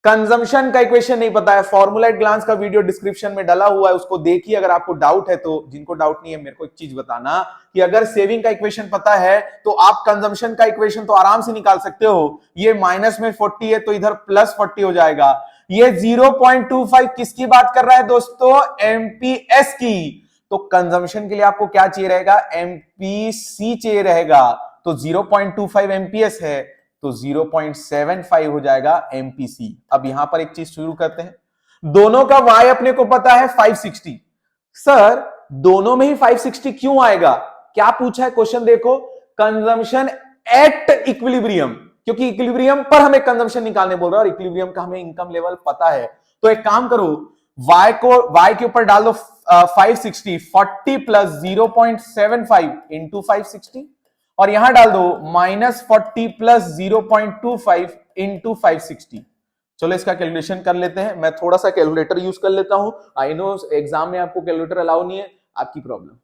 कंजम्पशन का इक्वेशन नहीं पता है, फॉर्मूला एट ग्लांस का वीडियो डिस्क्रिप्शन में डाला हुआ है, उसको देखिए अगर आपको डाउट है तो। जिनको डाउट नहीं है मेरे को एक चीज बताना कि अगर सेविंग का इक्वेशन पता है तो आप कंजम्पशन का इक्वेशन तो आराम से निकाल सकते हो। ये माइनस में 40 है तो इधर +40 हो जाएगा। ये 0.25 किसकी बात कर रहा है दोस्तों, एमपीएस की। तो कंजम्पशन के लिए आपको क्या चाहिए रहेगा, एमपीसी चाहिए रहेगा। तो 0.25 एमपीएस है तो 0.75 हो जाएगा एमपीसी। अब यहां पर एक चीज शुरू करते हैं, दोनों का y अपने को पता है 560। सर दोनों में ही 560 क्यों आएगा, क्या पूछा है क्वेश्चन देखो, कंजम्पशन एट इक्विलिब्रियम, क्योंकि इक्विलिब्रियम पर हमें कंजम्पशन निकालने बोल रहा है और इक्विलिब्रियम का हमें इनकम लेवल पता है। तो एक काम करो, y के ऊपर डाल दो 560, 40 प्लस 0.75 इंटू 560, और यहां डाल दो -40 प्लस 0.25 इंटू 560। चलो इसका कैलकुलेशन कर लेते हैं, मैं थोड़ा सा कैलकुलेटर यूज कर लेता हूं। आई नो एग्जाम में आपको कैलकुलेटर अलाउ नहीं है, आपकी प्रॉब्लम,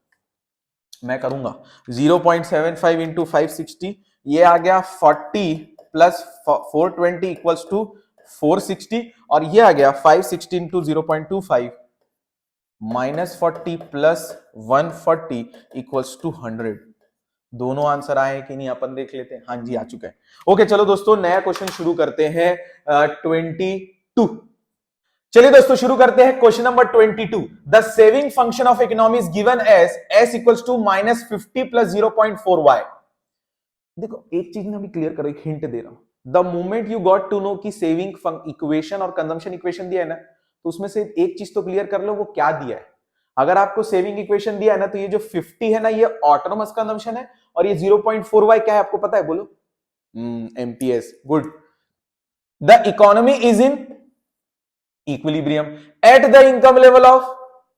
मैं करूंगा। 0.75 इंटू 560, ये आ गया 40 प्लस 420 इक्वल्स टू 460, और ये आ गया 560 इंटू 0.25 -40 प्लस 140 इक्वल्स टू 100। दोनों आंसर आए हैं कि नहीं अपन देख लेते हैं। हाँ जी आ चुका है। ओके चलो दोस्तों नया क्वेश्चन शुरू करते हैं 22। चलिए दोस्तों शुरू करते हैं question number 22। The saving function of economy is given as s equals to -50 plus 0.4y। देखो एक चीज ना अभी क्लियर करो, एक हिंट दे रहा हूं। The moment you got to know कि सेविंग इक्वेशन और कंजम्पशन इक्वेशन दिया है ना, तो उसमें से एक चीज तो क्लियर कर लो, वो क्या दिया है। अगर आपको सेविंग इक्वेशन दिया है ना, तो ये जो 50 है ना, ये ऑटोनोमस कंजम्पशन है, और ये 0.4y क्या है आपको पता है, बोलो। MPS, good. The economy is in equilibrium at the income level of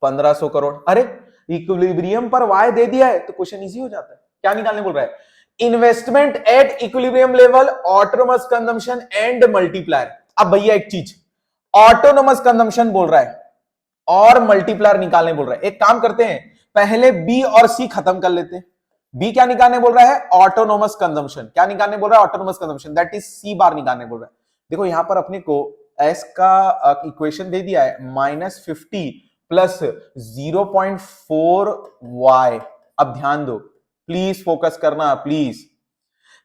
1500 crore. अरे इक्विलिब्रियम पर y दे दिया है तो क्वेश्चन इजी हो जाता है। क्या निकालने बोल रहा है, investment at equilibrium level, autonomous consumption and multiplier. अब भैया एक चीज, ऑटोनोमस कंजम्पशन बोल रहा है और मल्टीप्लायर निकालने बोल रहा है। एक काम करते हैं, पहले बी और सी खत्म कर लेते हैं। बी क्या निकालने बोल रहा है, ऑटोनोमस कंजम्पशन। क्या निकालने बोल रहा है, autonomous consumption, that is C bar निकालने बोल रहा है। देखो यहां पर अपने को एस का इक्वेशन दे दिया है -50 प्लस 0.4y। अब ध्यान दो, प्लीज फोकस करना प्लीज।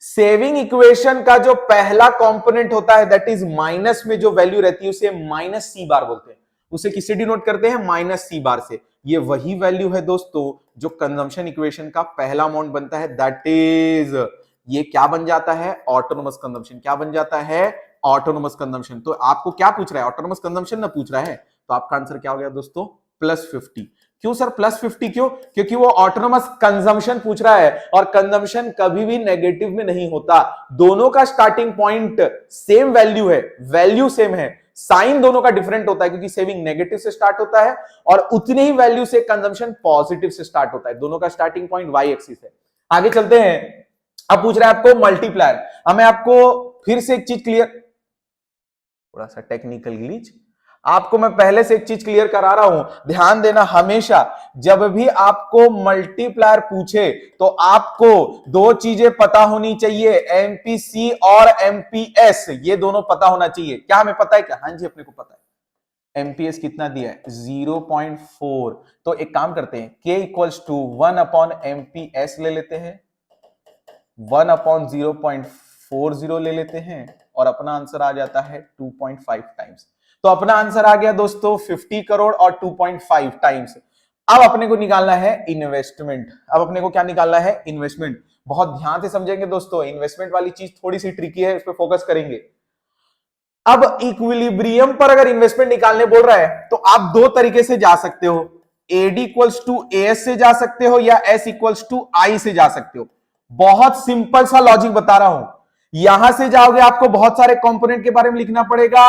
सेविंग इक्वेशन का जो पहला कंपोनेंट होता है दैट इज माइनस में जो वैल्यू रहती है उसे -c बार बोलते हैं। उसे किससे डिनोट करते हैं, -c बार से। ये वही वैल्यू है दोस्तों जो कंजम्पशन इक्वेशन का पहला अमाउंट बनता है, दैट इज ये क्या बन जाता है, ऑटोनोमस कंजम्पशन। क्या बन जाता है, ऑटोनोमस कंजम्पशन। तो आपको क्या पूछ रहा है, ऑटोनोमस कंजम्पशन ना पूछ रहा है, तो आपका आंसर क्या हो गया दोस्तों, +50। क्यों सर +50 क्यों, क्योंकि वो ऑटोनोमस कंजम्पशन पूछ रहा है, और कंजम्पशन कभी भी नेगेटिव में नहीं होता। दोनों का स्टार्टिंग पॉइंट सेम वैल्यू है, वैल्यू सेम है, साइन दोनों का डिफरेंट होता है, क्योंकि सेविंग नेगेटिव से स्टार्ट होता है और उतनी ही वैल्यू से कंजम्पशन पॉजिटिव से स्टार्ट होता है। दोनों का स्टार्टिंग पॉइंट y एक्सिस है। आगे चलते हैं, अब पूछ रहा है आपको मल्टीप्लायर। हमें आपको फिर से एक चीज क्लियर, थोड़ा सा टेक्निकल ग्लिच, आपको मैं पहले से एक चीज क्लियर करा रहा हूं, ध्यान देना। हमेशा जब भी आपको मल्टीप्लायर पूछे तो आपको दो चीजें पता होनी चाहिए, एमपीसी और एमपीएस, ये दोनों पता होना चाहिए। क्या हमें पता है क्या, हाँ जी अपने को पता है। एमपीएस कितना दिया है 0.4। तो एक काम करते हैं, k equals to 1 upon MPS ले लेते हैं, 1 अपॉन 0.40 ले लेते हैं, और अपना आंसर आ जाता है 2.5 टाइम्स। तो अपना आंसर आ गया दोस्तों 50 करोड़ और 2.5 टाइम्स। अब अपने को निकालना है इन्वेस्टमेंट। अब अपने को क्या निकालना है? इन्वेस्टमेंट। बहुत ध्यान से समझेंगे दोस्तों, इन्वेस्टमेंट वाली चीज थोड़ी सी ट्रिकी है, इस पर फोकस करेंगे। अब इक्विलिब्रियम पर अगर इन्वेस्टमेंट निकालने बोल रहा है तो आप दो तरीके से जा सकते हो, एडी इक्वल्स टू एस से जा सकते हो या एस इक्वल्स टू आई से जा सकते हो। बहुत सिंपल सा लॉजिक बता रहा हूं। यहां से जाओगे आपको बहुत सारे कंपोनेंट के बारे में लिखना पड़ेगा,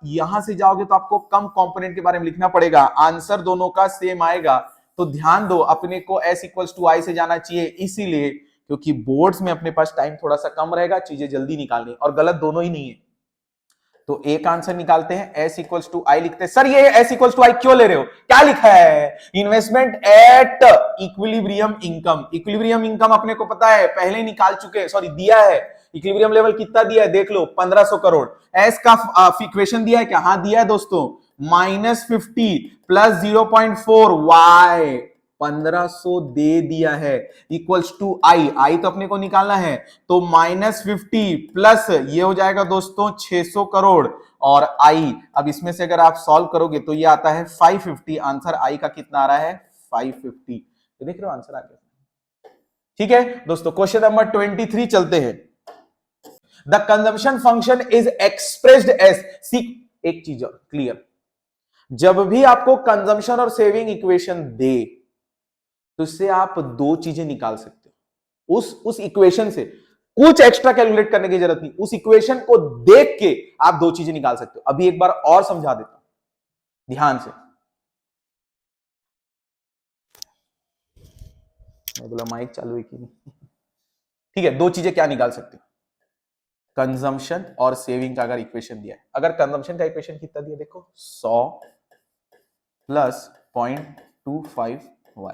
यहां से जाओगे तो आपको कम कंपोनेंट के बारे में लिखना पड़ेगा, आंसर दोनों का सेम आएगा। तो ध्यान दो, अपने को एस इक्वल्स टू आई से जाना चाहिए, इसीलिए क्योंकि बोर्ड्स में अपने पास टाइम थोड़ा सा कम रहेगा, चीजें जल्दी निकालनी, और गलत दोनों ही नहीं है। तो एक आंसर निकालते हैं, एस इक्वल्स टू आई लिखते हैं। सर ये एस इक्वल्स टू आई क्यों ले रहे हो? क्या लिखा है? Investment at equilibrium income. Equilibrium income अपने को पता है, पहले निकाल चुके, सॉरी दिया है। इक्विलिब्रियम लेवल कितना दिया है देख लो, 1500 करोड़। एस का इक्वेशन दिया है क्या? हाँ दिया है दोस्तों, -50 प्लस 0.4 वाई, 1500 दे दिया है, इक्वल्स टू आई। आई तो अपने को निकालना है, तो -50 प्लस ये हो जाएगा दोस्तों 600 करोड़, और आई अब इसमें से अगर आप सॉल्व करोगे तो ये आता है 550। आंसर आई का कितना आ रहा है? 550। तो देख रहे हो आंसर आ गया। ठीक है दोस्तों, क्वेश्चन नंबर 23 चलते हैं। The consumption function is expressed as, C एक चीज क्लियर, जब भी आपको कंजम्पशन और सेविंग इक्वेशन दे तो इससे आप दो चीजें निकाल सकते हो। उस इक्वेशन से कुछ एक्स्ट्रा कैलकुलेट करने की जरूरत नहीं, उस इक्वेशन को देख के आप दो चीजें निकाल सकते हो। अभी एक बार और समझा देता हूं ध्यान से। मैं बोला माइक चालू है कि नहीं? ठीक है, दो चीजें क्या निकाल सकते हो? कंजम्पशन और सेविंग का अगर इक्वेशन दिया है, अगर कंजम्पशन का इक्वेशन कितना दिया देखो, 100 प्लस 0.25 वाई,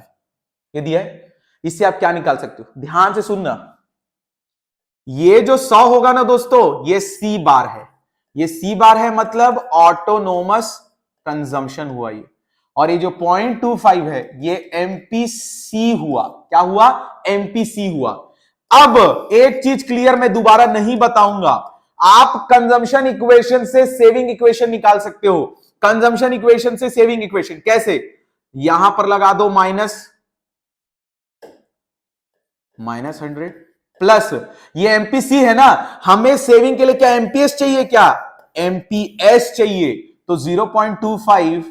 ये दिया है। इससे आप क्या निकाल सकते हो? ध्यान से सुनना, ये जो 100 होगा ना दोस्तों, ये सी बार है, ये सी बार है, मतलब ऑटोनोमस कंजम्पशन हुआ ये। और ये जो 0.25 है ये एमपीसी हुआ। क्या हुआ? एमपीसी हुआ। अब एक चीज क्लियर मैं दोबारा नहीं बताऊंगा, आप कंजम्पशन इक्वेशन से सेविंग इक्वेशन निकाल सकते हो। कंजम्पशन इक्वेशन से सेविंग इक्वेशन कैसे? यहां पर लगा दो -100 प्लस ये एमपीसी है ना, हमें सेविंग के लिए क्या एमपीएस चाहिए? क्या एमपीएस चाहिए? तो 0.25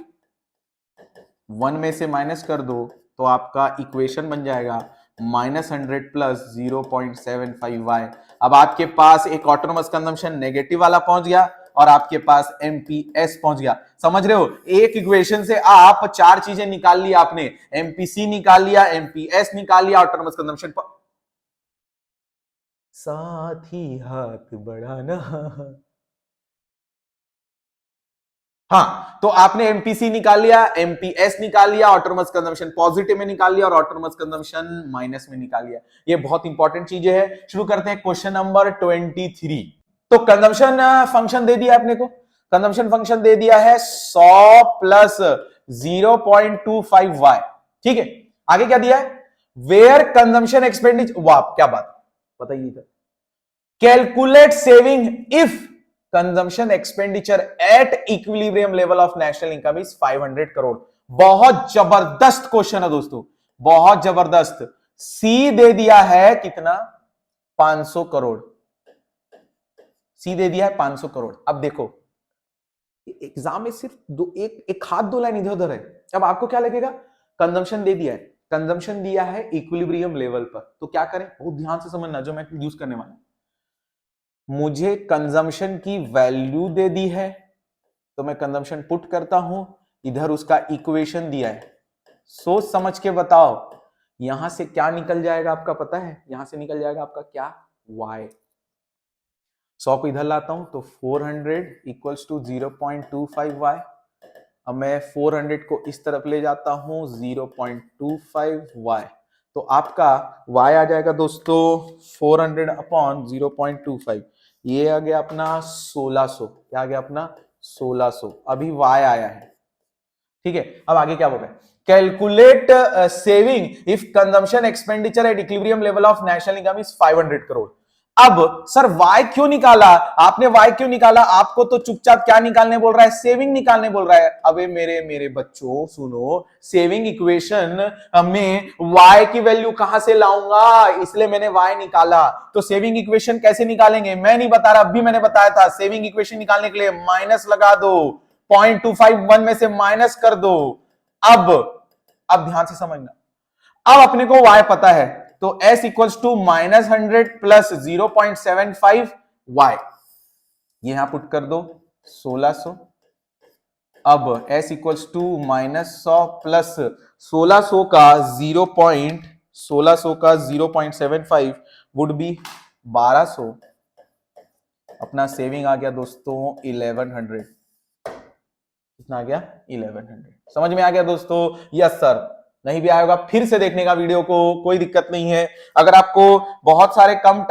1 में से माइनस कर दो तो आपका इक्वेशन बन जाएगा -100 प्लस 0.75 वाई। अब आपके पास एक ऑटोनोमस कंजम्पशन नेगेटिव वाला पहुंच गया और आपके पास एमपीएस पहुंच गया। समझ रहे हो? एक इक्वेशन से आप चार चीजें निकाल ली आपने, एमपीसी निकाल लिया, एमपीएस निकाल लिया, ऑटोनोमस कंजम्पशन। साथी हाथ बढ़ाना। हाँ, तो आपने एमपीसी निकाल लिया, एमपीएस निकाल लिया, ऑटोनोमस कंजम्पशन पॉजिटिव में निकाल लिया और ऑटोनोमस कंजम्पशन माइनस में निकाल लिया। ये बहुत इंपॉर्टेंट चीजें है। शुरू करते हैं क्वेश्चन नंबर 23। तो कंजम्पशन फंक्शन दे दिया आपने को, कंजम्पशन फंक्शन दे दिया है 100 प्लस 0.25 वाई। ठीक है, आगे क्या दिया है? वेयर कंजम्पशन एक्सपेंडिचर, वाह क्या बात, बताइए इधर। Calculate saving if consumption expenditure at equilibrium level of national income is 500 crore. बहुत जबरदस्त क्वेश्चन है दोस्तों, बहुत जबरदस्त। सी दे दिया है कितना? 500 करोड़। सी दे दिया है 500 करोड़। अब देखो एग्जाम में सिर्फ एक हाथ दो लाइन इधर उधर है। अब आपको क्या लगेगा? कंजम्पशन दे दिया है, कंजम्पशन दिया है इक्विलिब्रियम लेवल पर, तो क्या करें? बहुत ध्यान से समझना जो मैं यूज करने वाला हूं। मुझे कंजम्पशन की वैल्यू दे दी है तो मैं कंजम्पशन पुट करता हूं, इधर उसका इक्वेशन दिया है। सोच समझ के बताओ यहां से क्या निकल जाएगा आपका पता है? यहां से निकल जाएगा आपका क्या? y। 100 को इधर लाता हूं तो 400 इक्वल्स टू 0.25 y। अब मैं 400 को इस तरफ ले जाता हूं 0.25 y, तो आपका y आ जाएगा दोस्तों 400 अपॉन 0.25, ये आ गया अपना 1600। क्या आ गया अपना? 1600, अभी y आया है, ठीक है। अब आगे क्या बोल रहे हैं, calculate saving if consumption expenditure at equilibrium level of national income is 500 crore. अब सर y क्यों निकाला आपने, y क्यों निकाला, आपको तो चुपचाप क्या निकालने बोल रहा है, सेविंग निकालने बोल रहा है। अबे मेरे बच्चों सुनो, सेविंग इक्वेशन में y की वैल्यू कहां से लाऊंगा, इसलिए मैंने y निकाला। तो सेविंग इक्वेशन कैसे निकालेंगे मैं नहीं बता रहा, अभी मैंने बताया था। सेविंग इक्वेशन निकालने के लिए माइनस लगा दो, 0.251 में से माइनस कर दो। अब ध्यान से समझना, अब अपने को y पता है, तो s equals to -100 plus 0.75 y, ये यहां पुट कर दो 1600। अब s इक्वल्स टू -100 प्लस 1600 का 0.75 वुड बी 1200। अपना सेविंग आ गया दोस्तों 1100। कितना आ गया 1100। समझ में आ गया दोस्तों? Yes sir. नहीं भी आएगा फिर से देखने का वीडियो को, कोई दिक्कत नहीं है। अगर आपको बहुत सारे कम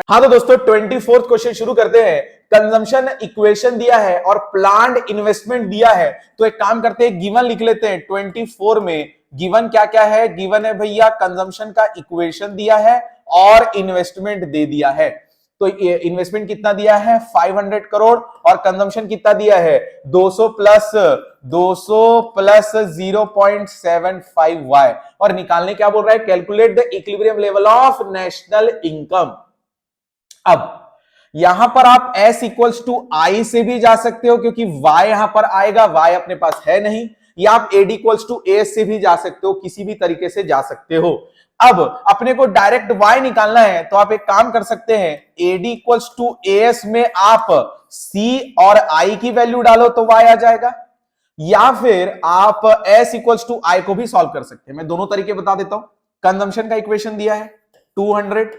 हाँ तो दोस्तों 24th क्वेश्चन शुरू करते हैं। कंजम्पशन इक्वेशन दिया है और प्लान्ड इन्वेस्टमेंट दिया है, तो एक काम करते हैं गिवन लिख लेते हैं। 24 में गिवन क्या क्या है, गिवन है भैया कंजम्पशन का इक्वेशन दिया है और इन्वेस्टमेंट दे दिया है। तो इन्वेस्टमेंट कितना दिया है 500 करोड़ और कंजम्पशन कितना दिया है 200 प्लस 0.75 y, और निकालने क्या बोल रहा है, calculate the equilibrium level of national income. अब यहां पर आप s इक्वल्स टू आई से भी जा सकते हो क्योंकि y यहां पर आएगा, y अपने पास है नहीं, या आप ad इक्वल्स टू as से भी जा सकते हो, किसी भी तरीके से जा सकते हो। अब अपने को डायरेक्ट y निकालना है तो आप एक काम कर सकते हैं, ad इक्वल्स टू as में आप c और i की वैल्यू डालो तो y आ जाएगा, या फिर आप s इक्वल्स टू i को भी सॉल्व कर सकते हैं। मैं दोनों तरीके बता देता हूं। कंजम्पशन का इक्वेशन दिया है 200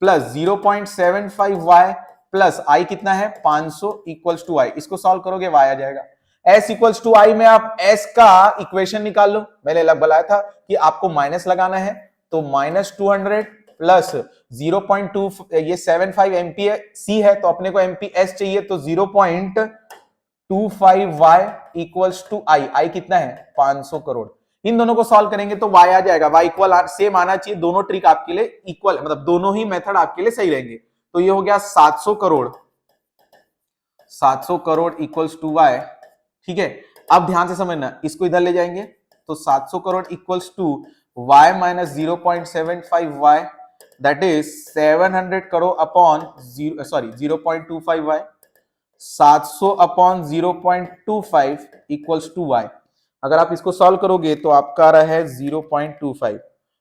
प्लस 0.75 y प्लस i कितना है 500 इक्वल्स टू i, इसको सॉल्व करोगे y आ जाएगा। s इक्वल्स टू i में आप s का इक्वेशन निकाल लो, मैंने अलग बताया था कि आपको माइनस लगाना है, तो -200 प्लस 0.2, ये 75 एमपी सी है तो अपने को एमपी एस चाहिए, तो 0.25 y इक्वल्स टू i कितना है 500 करोड़। इन दोनों को सॉल्व करेंगे तो y आ जाएगा, y इक्वल सेम आना चाहिए, दोनों ट्रिक आपके लिए इक्वल, मतलब दोनों ही मेथड आपके लिए सही रहेंगे। तो ये हो गया 700 crore, 700 crore equals to y, ठीक है। अब ध्यान से समझना, इसको इधर ले जाएंगे तो 700 crore equals to y minus 0.75 y, that is 700 crore upon 0.25 y, 700 upon 0.25 equals to y। अगर आप इसको सॉल्व करोगे तो आपका आ रहा है 0.25,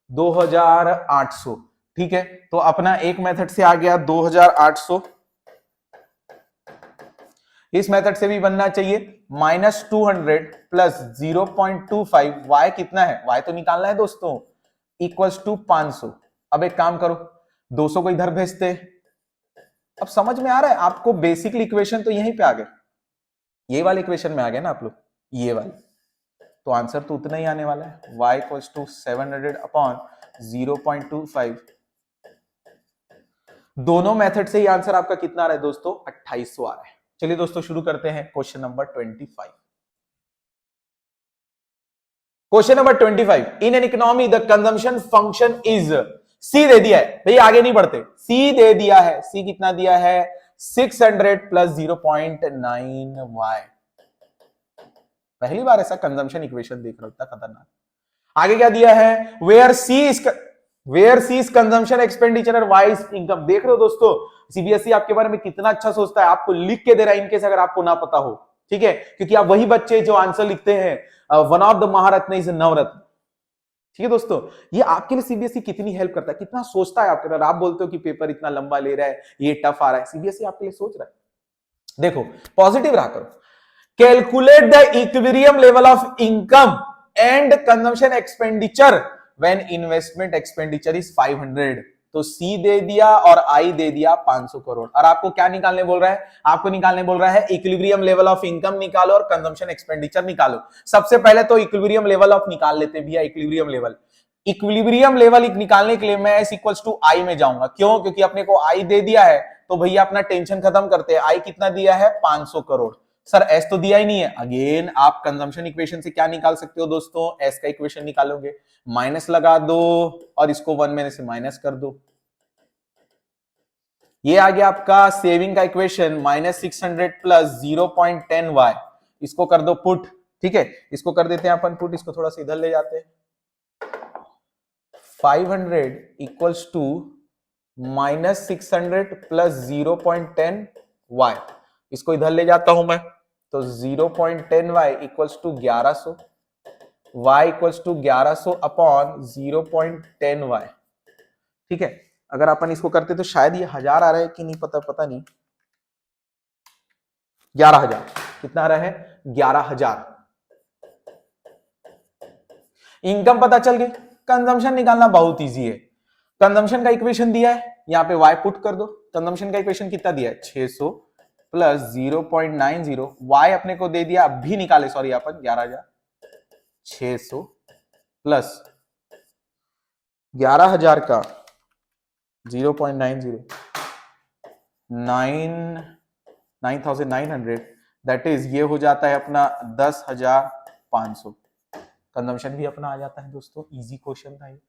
2800, ठीक है। तो अपना एक मेथड से आ गया 2800, इस मेथड से भी बनना चाहिए। -200 प्लस 0.25 y कितना है, y तो निकालना है दोस्तों, इक्वल्स टू 500। अब एक काम करो 200 को इधर भेजते। अब समझ में आ रहा है आपको, बेसिकली इक्वेशन तो यहीं पे आ गए, ये वाले इक्वेशन में आ गए ना आप लोग, ये वाले, तो आंसर तो उतना ही आने वाला है, y इक्वल्स टू 700 अपॉन 0.25। दोनों मेथड से ही आंसर आपका कितना आ रहा है दोस्तों 2800 आ रहा है। चलिए दोस्तों शुरू करते हैं question number 25। Question number 25, in an economy the consumption function is, C दे दिया है भैया, आगे नहीं बढ़ते, सी दे दिया है, सी कितना दिया है 600 प्लस 0.9 y। पहली बार ऐसा कंजम्पशन इक्वेशन देख रहा हूं, इतना खतरनाक। आगे क्या दिया है, where C is consumption expenditure और वाई इज इनकम। देख रहे हो दोस्तों, सीबीएसई आपके बारे में कितना अच्छा सोचता है, आपको लिख के दे रहा है इनकेस अगर आपको ना पता हो, ठीक है, क्योंकि आप वही बच्चे जो आंसर लिखते हैं one of the Maharatna is Navratna, ठीक है दोस्तों। ये आपके लिए सीबीएसई कितनी हेल्प करता है, कितना सोचता है आपके लिए। आप बोलते हो कि पेपर इतना लंबा ले रहा है, ये टफ आ रहा है, सीबीएसई आपके लिए सोच रहा है। देखो पॉजिटिव रहा करो, calculate the equilibrium level of income and consumption expenditure when investment expenditure is 500। तो सी दे दिया और आई दे दिया 500 करोड़, और आपको क्या निकालने बोल रहा है, आपको निकालने बोल रहा है इक्विलिब्रियम लेवल ऑफ इनकम निकालो और कंजम्पशन एक्सपेंडिचर निकालो। सबसे पहले तो इक्विलिब्रियम लेवल ऑफ निकाल लेते हैं भैया, इक्विलिब्रियम लेवल निकालने के लिए मैं s इक्वल्स टू आई में जाऊंगा। क्यों, क्योंकि अपने को आई दे दिया है, तो भैया अपना टेंशन खत्म करते हैं। आई कितना दिया है 500 करोड़, सर एस तो दिया ही नहीं है। अगेन आप कंजम्पशन इक्वेशन से क्या निकाल सकते हो दोस्तों, एस का इक्वेशन निकालोगे, माइनस लगा दो और इसको 1 में से माइनस कर दो। ये आ गया आपका सेविंग का इक्वेशन, -600 प्लस 0.10y, इसको कर दो पुट। ठीक है, इसको कर देते हैं अपन पुट, इसको थोड़ा सा इधर ले जाते हैं। 500 इक्वल्स टू -600 प्लस 0.10y, इसको इधर ले जाता हूं मैं, तो 0.10y equals to 1100, y equals to 1100 upon 0.10y। ठीक है, अगर अपन इसको करते तो शायद ये 1000 आ रहा है कि नहीं, पता नहीं, 11000, कितना आ रहा है 11000। इनकम पता चल गई, कंजम्पशन निकालना बहुत इजी है। कंजम्पशन का इक्वेशन दिया है, यहां पे y पुट कर दो। कंजम्पशन का इक्वेशन कितना दिया है, 600 प्लस 0.90, y अपने को दे दिया, अभी निकाले सॉरी अपन 11000, 600 प्लस 11000 का 0.90, 9900, दैट इज ये हो जाता है अपना 10,500। कंजम्पशन भी अपना आ जाता है दोस्तों, इजी क्वेश्चन था ये।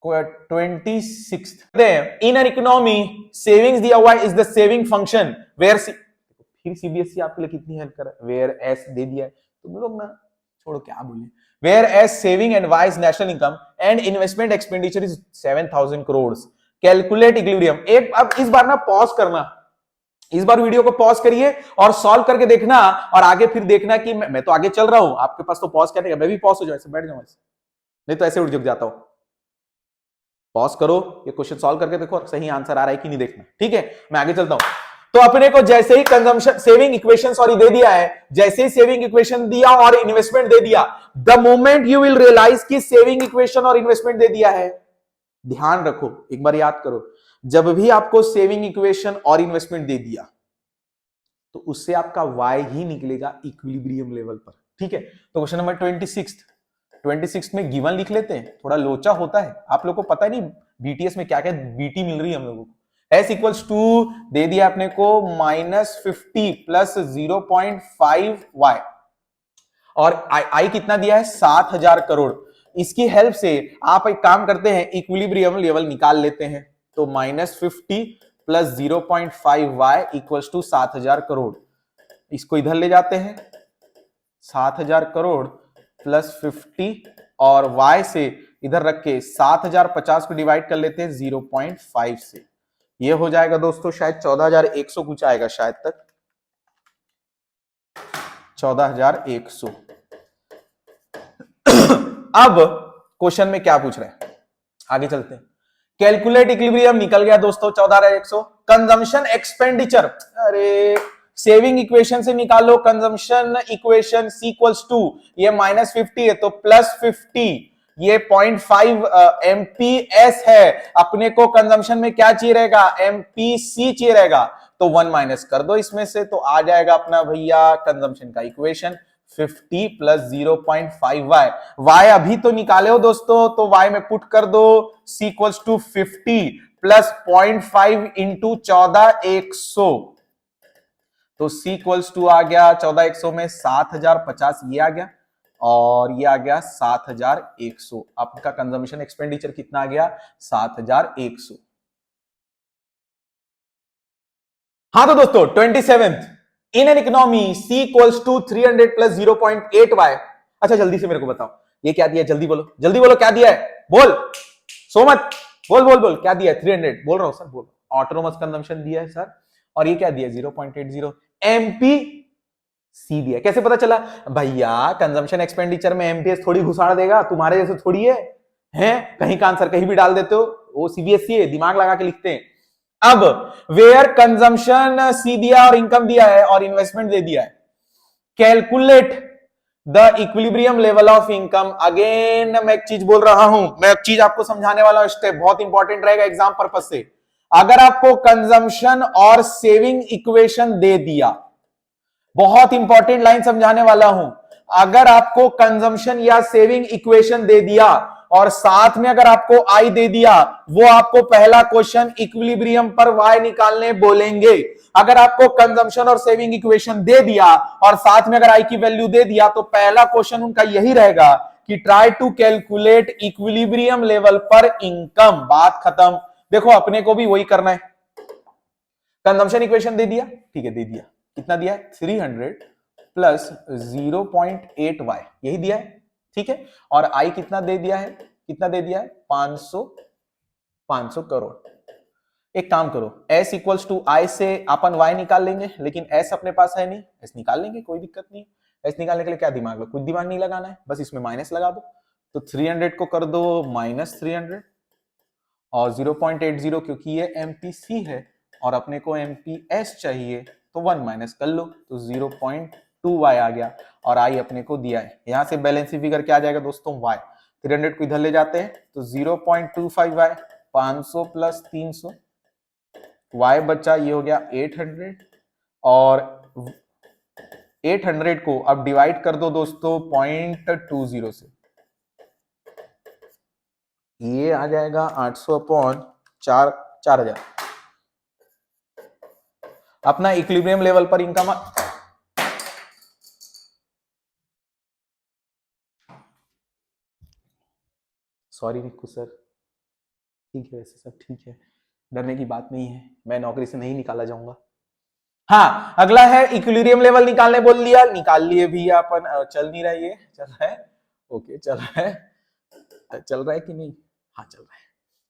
26 इन एन इकोनॉमी सेविंग्स दिया हुआ is the saving function where, फिर सीबीएसई आपके लिए कितनी हेल्प कर रहा है, वेयर एस दे दिया है, तुम लोग ना छोड़ो क्या बोले, whereas saving and wise national income and investment expenditure is 7,000 crore, calculate equilibrium. एक अब इस बार ना पॉज करना, इस बार वीडियो को पॉज करिए और सॉल्व करके देखना, और आगे फिर देखना कि मैं तो आगे चल रहा हूं, आपके पास तो पॉज करने का, मैं भी पॉज हो जाऊं, ऐसे बैठ जाऊं ऐसे, नहीं तो ऐसे उठ जाता हूं। पॉज करो, ये क्वेश्चन सॉल्व करके देखो सही आंसर आ रहा है कि नहीं देखना। ठीक है, मैं आगे चलता हूं। तो अपने को जैसे ही कंजम्पशन सेविंग इक्वेशन सॉरी दे दिया है, जैसे ही सेविंग इक्वेशन दिया और इन्वेस्टमेंट दे दिया, the moment you will realize कि सेविंग इक्वेशन और इन्वेस्टमेंट दे दिया है, ध्यान रखो, एक बार याद करो, जब भी आपको सेविंग इक्वेशन और इन्वेस्टमेंट दे दिया तो उससे आपका y ही निकलेगा इक्विलिब्रियम लेवल पर। ठीक है, तो क्वेश्चन नंबर 26 में गिवन लिख लेते हैं, थोड़ा लोचा होता है, आप लोगों को पता नहीं बीटीएस में क्या क्या बीटी मिल रही है हम लोगों को। s इक्वल्स टू दे दिया अपने को -50 प्लस 0.5y, और I कितना दिया है 7,000 करोड़। इसकी हेल्प से आप एक काम करते हैं, इक्विलिब्रियम लेवल निकाल लेते हैं, तो -50 plus 0.5y equals to 7,000 crore, इसको इधर ले जाते हैं, 7,000 करोड़ प्लस 50 और y से इधर रख के 7,050 को डिवाइड कर लेते हैं 0.5 से, ये हो जाएगा दोस्तों शायद 14,100 कुछ आएगा शायद तक, 14,100। अब क्वेश्चन में क्या पूछ रहे हैं, आगे चलते हैं। कैलकुलेट इक्विलिब्रियम निकल गया दोस्तों 14,100। कंजम्पशन एक्सपेंडिचर, अरे सेविंग इक्वेशन से निकालो consumption equation, C equals to ये -50 है तो +50, ये 0.5 MPS है, अपने को कंजम्पशन में क्या चाहिए रहेगा, MPC चाहिए रहेगा, तो 1 माइनस कर दो इसमें से, तो आ जाएगा अपना भैया कंजम्पशन का इक्वेशन 50 प्लस 0.5y, y अभी तो निकाले हो दोस्तों, तो y में पुट कर दो, C equals to 50 plus 0.5 into 14,100, तो C इक्वल्स टू आ गया 14,100 में 7,050, ये आ गया, और ये आ गया 7,100। आपका कंजम्पशन एक्सपेंडिचर कितना आ गया 7,100। हाँ तो दोस्तों 27th, in an economy C equals to 300 plus 0.8y। अच्छा जल्दी से मेरे को बताओ ये क्या दिया है, जल्दी बोलो क्या दिया है, बोल सोमत, बोल क्या दिया है, 300 बोल रहा हूं सर, बोल, ऑटोनोमस कंजम्पशन दिया है सर, और ये क्या दिया है 0.80 MPC दिया। कैसे पता चला भैया, कंजम्पशन एक्सपेंडिचर में एमपीएस थोड़ी घुसाड़ देगा, तुम्हारे जैसे थोड़ी है, कहीं का आंसर कहीं भी डाल देते हो, वो सीबीएसई है, दिमाग लगा के लिखते हैं। अब वेयर कंजम्पशन सी दिया और इनकम दिया है और इन्वेस्टमेंट दे दिया है, calculate the equilibrium level of income. Again मैं एक चीज बोल रहा हूं, मैं एक चीज आपको समझाने वाला हूं, स्टेप बहुत इंपॉर्टेंट रहेगा एग्जाम पर्पज से। अगर आपको कंजम्पशन और सेविंग इक्वेशन दे दिया, बहुत इंपॉर्टेंट लाइन समझाने वाला हूं, अगर आपको कंजम्पशन या सेविंग इक्वेशन दे दिया और साथ में अगर आपको आई दे दिया, वो आपको पहला क्वेश्चन इक्विलिब्रियम पर वाई निकालने बोलेंगे। अगर आपको कंजम्पशन और सेविंग इक्वेशन दे दिया और साथ में अगर आई की वैल्यू दे दिया, तो पहला क्वेश्चन उनका यही रहेगा कि try to calculate equilibrium level पर इनकम। बात खत्म। देखो अपने को भी वही करना है। कंजम्पशन इक्वेशन दे दिया, ठीक है, दे दिया। कितना दिया है? 300 प्लस 0.8y, यही दिया है, ठीक है। और आई कितना दे दिया है? कितना दे दिया है? 500 करोड़। एक काम करो, s इक्वल्स टू आई से अपन y निकाल लेंगे, लेकिन s अपने पास है नहीं, s निकाल लेंगे, कोई दिक्कत नहीं। s निकालने के लिए क्या दिमाग लो, कुछ दिमाग नहीं लगाना है, बस इसमें माइनस लगा दो। तो 300 को कर दो -300 और 0.80, क्योंकि ये MPC है और अपने को MPS चाहिए, तो 1 माइनस कर लो, तो 0.2y आ गया। और आई अपने को दिया है, यहां से बैलेंस फिगर क्या आ जाएगा दोस्तों? y। 300 को इधर ले जाते हैं तो 0.25y, 500 प्लस 300, y बचा, ये हो गया 800। और 800 को अब डिवाइड कर दो दोस्तों 0.20 से, ये आ जाएगा 800 अपॉन 4000। अपना इक्विलिब्रियम लेवल पर इनकम, सॉरी रिक्कू सर, ठीक है, वैसे सब ठीक है, डरने की बात नहीं है, मैं नौकरी से नहीं निकाला जाऊंगा। हाँ, अगला है इक्विलिब्रियम लेवल निकालने बोल दिया, निकाल लिए भी अपन। चल नहीं रहा, ये चल रहा है, ओके चल रहा है, चल रहा है कि नहीं? हाँ चल रहा है।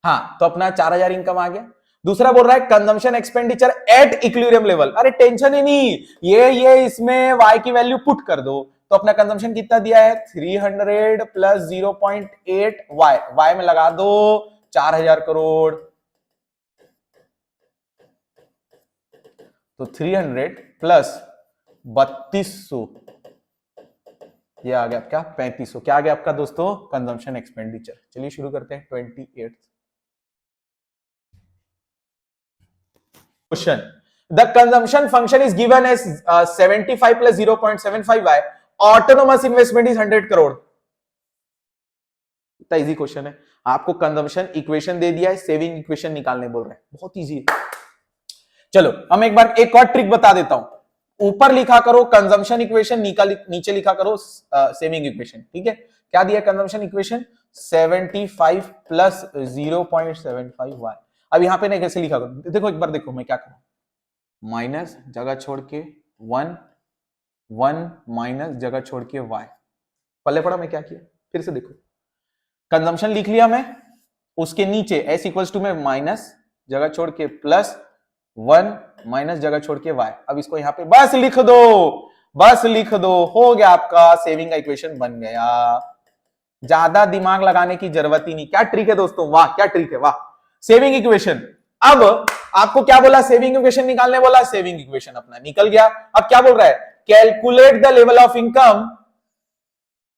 हाँ, तो अपना 4000 इनकम आ गया। दूसरा बोल रहा है consumption expenditure at equilibrium level. अरे टेंशन ही नहीं, ये इसमें y की वैल्यू पुट कर दो, तो अपना कंजम्पशन कितना दिया है? 300 प्लस 0.8 y में लगा दो 4000 करोड़। तो 300 प्लस 3200, ये आ गया आपका 3500। क्या आ गया आपका दोस्तों? Consumption expenditure. चलिए शुरू करते हैं 28 question. The consumption function is given as 75 plus 0.75y, autonomous investment is 100 crore. इतना इजी क्वेश्चन है। आपको कंजम्पशन इक्वेशन दे दिया है, सेविंग इक्वेशन निकालने बोल रहे हैं, बहुत इजी है। चलो हम एक बार एक और ट्रिक बता देता हूं। ऊपर लिखा करो कंजम्पशन इक्वेशन, नीचे लिखा करो सेविंग इक्वेशन, ठीक है। क्या दिया कंजम्पशन इक्वेशन? 75 plus 0.75y। अब यहां पे नहीं, कैसे लिखा करो, देखो एक बार, देखो मैं क्या करूं, माइनस जगह छोड़ के 1 माइनस जगह छोड़ के y। पहले पढ़ा मैं क्या किया, फिर से देखो। कंजम्पशन लिख लिया मैं, उसके नीचे s इक्वल्स टू में माइनस जगह छोड़ के प्लस 1 माइनस जगह छोड़ के y। अब इसको यहां पे बस लिख दो, बस लिख दो, हो गया आपका सेविंग का इक्वेशन बन गया। ज्यादा दिमाग लगाने की जरूरत ही नहीं। क्या ट्रिक है दोस्तों, वाह क्या ट्रिक है, वाह। सेविंग इक्वेशन, अब आपको क्या बोला? सेविंग इक्वेशन निकालने बोला, सेविंग इक्वेशन अपना निकल गया। अब क्या बोल रहा है? Calculate the level of income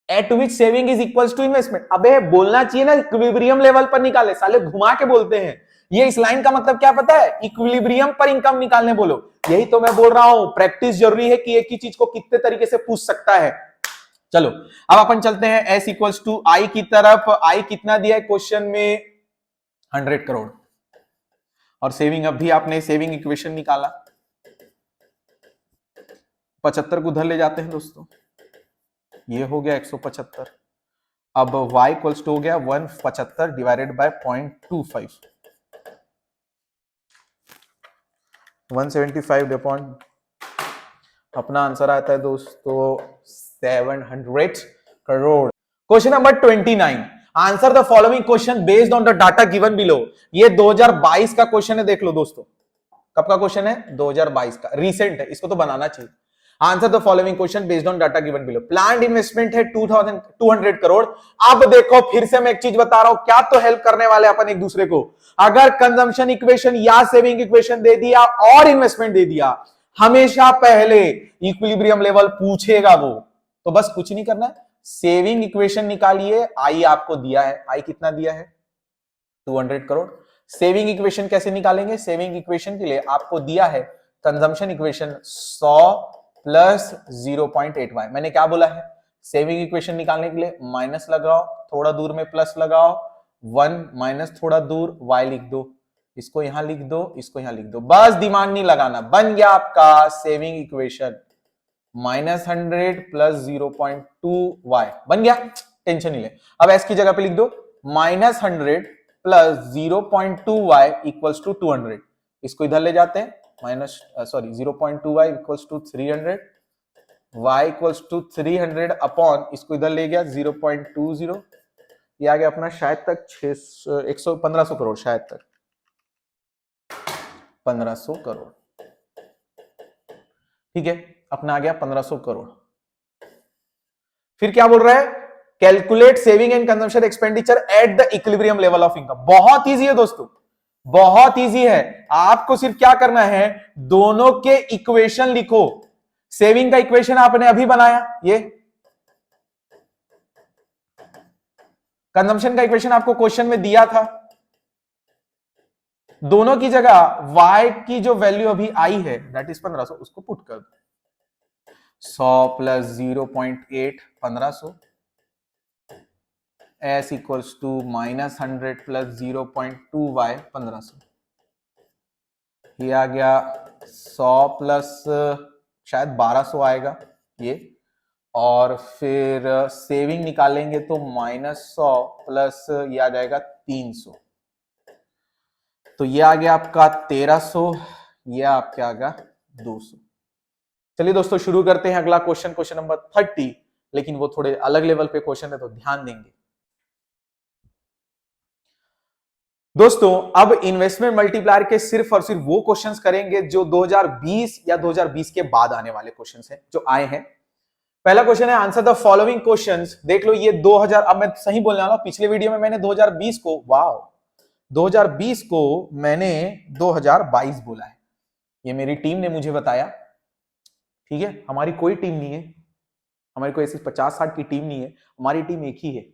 at which saving is equals to investment. अबे बोलना चाहिए ना इक्विलिब्रियम लेवल पर निकाले, साले घुमा के बोलते हैं। ये इस लाइन का मतलब क्या पता है? इक्विलिब्रियम पर इनकम निकालने बोलो। यही तो मैं बोल रहा हूं, प्रैक्टिस जरूरी है कि एक ही चीज को कितने तरीके से पूछ सकता है। चलो अब अपन चलते हैं s इक्वल्स टू आई की तरफ। आई कितना दिया है क्वेश्चन में? 100 करोड़। और सेविंग, अब भी आपने सेविंग इक्वेशन निकाला, 75 को उधर ले जाते हैं दोस्तों, ये हो गया 175। अब y इक्वल्स टू हो गया 175 डिवाइडेड बाय 0.25, 175 अपॉन, अपना आंसर आता है दोस्तों 700 crore. Question number 29, answer the following question based on the data given below. ये 2022 का क्वेश्चन है, देख लो दोस्तों। कब का क्वेश्चन है? 2022 का, रिसेंट है, इसको तो बनाना चाहिए। Answer the following question based on data given below. Planned investment है 2200 करोड़। अब देखो फिर से मैं एक चीज बता रहा हूं, क्या तो हेल्प करने वाले अपन एक दूसरे को। अगर कंजम्पशन इक्वेशन या सेविंग इक्वेशन दे दिया और इन्वेस्टमेंट दे दिया, हमेशा पहले इक्विलिब्रियम लेवल पूछेगा वो। तो बस कुछ नहीं करना है, सेविंग इक्वेशन निकालिए। आई आपको दिया है, आई कितना दिया है? 200 करोड़। सेविंग इक्वेशन कैसे निकालेंगे? सेविंग इक्वेशन के लिए आपको दिया है कंजम्पशन इक्वेशन 100 प्लस 0.8y। मैंने क्या बोला है? सेविंग इक्वेशन निकालने के लिए माइनस लगाओ थोड़ा दूर में प्लस लगाओ, 1 माइनस थोड़ा दूर y लिख दो, इसको यहां लिख दो, इसको यहां लिख दो, बस दिमाग नहीं लगाना, बन गया आपका सेविंग इक्वेशन -100 प्लस 0.2y बन गया, टेंशन नहीं ले। अब s की जगह पे लिख दो -100 प्लस 0.2y इक्वल्स टू 200, इसको इधर ले जाते हैं, 0.2y equals to 300, y equals to 300 upon, इसको इधर ले गया 0.20, ये आ गया अपना शायद तक 1500 करोड़, शायद तक 1500 करोड़, ठीक है, अपना आ गया 1500 करोड़। फिर क्या बोल रहा है, calculate saving and consumption expenditure at the equilibrium level of income. बहुत इजी है दोस्तों, बहुत इजी है, आपको सिर्फ क्या करना है, दोनों के इक्वेशन लिखो। सेविंग का इक्वेशन आपने अभी बनाया, ये कंजम्पशन का इक्वेशन आपको क्वेश्चन में दिया था, दोनों की जगह y की जो वैल्यू अभी आई है दैट इज 1500, उसको पुट कर दो, 100 plus 0.8 1500, s equals to -100 plus 0.2y 1500, ये आ गया 100 प्लस शायद 1200 आएगा ये, और फिर सेविंग निकालेंगे तो -100 प्लस ये आ जाएगा 300, तो ये आ गया आपका 1300, ये आपके आ गया 200। चलिए दोस्तों शुरू करते हैं अगला क्वेश्चन, क्वेश्चन नंबर 30, लेकिन वो थोड़े अलग लेवल पे क्वेश्चन है तो ध्यान देंगे दोस्तों। अब इन्वेस्टमेंट मल्टीप्लायर के सिर्फ और सिर्फ वो क्वेश्चंस करेंगे जो 2020 या 2020 के बाद आने वाले क्वेश्चंस हैं, जो आए हैं। पहला क्वेश्चन है, आंसर द फॉलोइंग क्वेश्चंस। देख लो ये 2000, अब मैं सही बोलने वाला हूं, पिछले वीडियो में मैंने 2020 को, वाओ 2020 को मैंने 2022 बोला है, ये मेरी टीम ने मुझे बताया, ठीक है। हमारी कोई टीम नहीं है, हमारी कोई ऐसी 50-60 की टीम नहीं है, हमारी टीम एक ही है,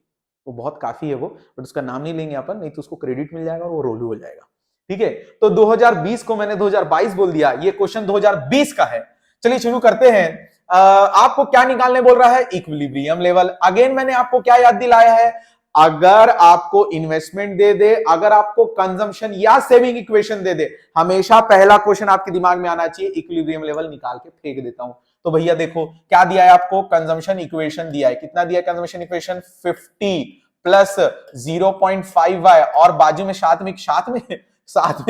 वो बहुत काफी है वो, बट उसका नाम नहीं लेंगे अपन, नहीं तो उसको क्रेडिट मिल जाएगा और वो रोलू हो जाएगा, ठीक है। तो 2020 को मैंने 2022 बोल दिया, ये क्वेश्चन 2020 का है। चलिए शुरू करते हैं। आपको क्या निकालने बोल रहा है, इक्विलिब्रियम लेवल। अगेन मैंने आपको क्या याद दिलाया है, अगर आपको इन्वेस्टमेंट दे दे, अगर आपको कंजम्पशन या सेविंग इक्वेशन दे दे, हमेशा पहला क्वेश्चन आपके दिमाग में आना चाहिए, इक्विलिब्रियम लेवल निकाल के फेंक देता हूं। तो भैया देखो क्या दिया है आपको, कंजम्पशन इक्वेशन दिया है, कितना दिया है कंजम्पशन इक्वेशन, 50 प्लस 0.5y, और बाजू में साथ में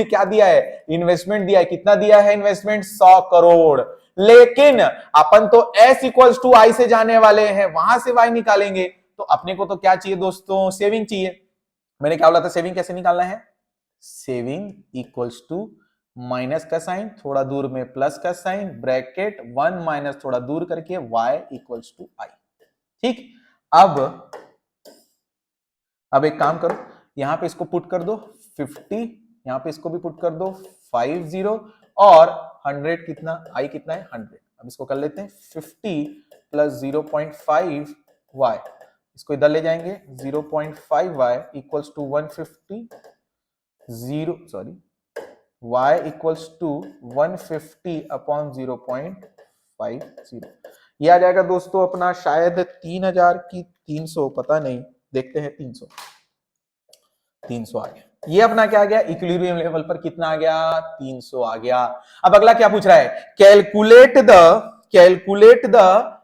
क्या दिया है, इन्वेस्टमेंट दिया है, कितना दिया है इन्वेस्टमेंट, 100 करोड़। लेकिन अपन तो s इक्वल्स टू i से जाने वाले हैं, वहां से y निकालेंगे, तो अपने को तो क्या चाहिए दोस्तों, सेविंग चाहिए। मैंने क्या बोला था, सेविंग कैसे निकालना है, सेविंग इक्वल्स टू माइनस का साइन, थोड़ा दूर में प्लस का साइन, ब्रैकेट 1 माइनस थोड़ा दूर करके y इक्वल्स टू i, ठीक। अब एक काम करो, यहां पे इसको पुट कर दो 50, यहां पे इसको भी पुट कर दो 50, और 100 कितना, i कितना है 100। अब इसको कर लेते हैं 50 प्लस 0.5y, इसको इधर ले जाएंगे, 0.5y equals to 150, y equals to 150 upon 0.50, ये आ जाएगा दोस्तों अपना शायद 3000 की 300, पता नहीं, देखते हैं 300 आ गया। ये अपना क्या आ गया, इक्विलिब्रियम लेवल पर कितना आ गया, 300 आ गया। अब अगला क्या पूछ रहा है, calculate the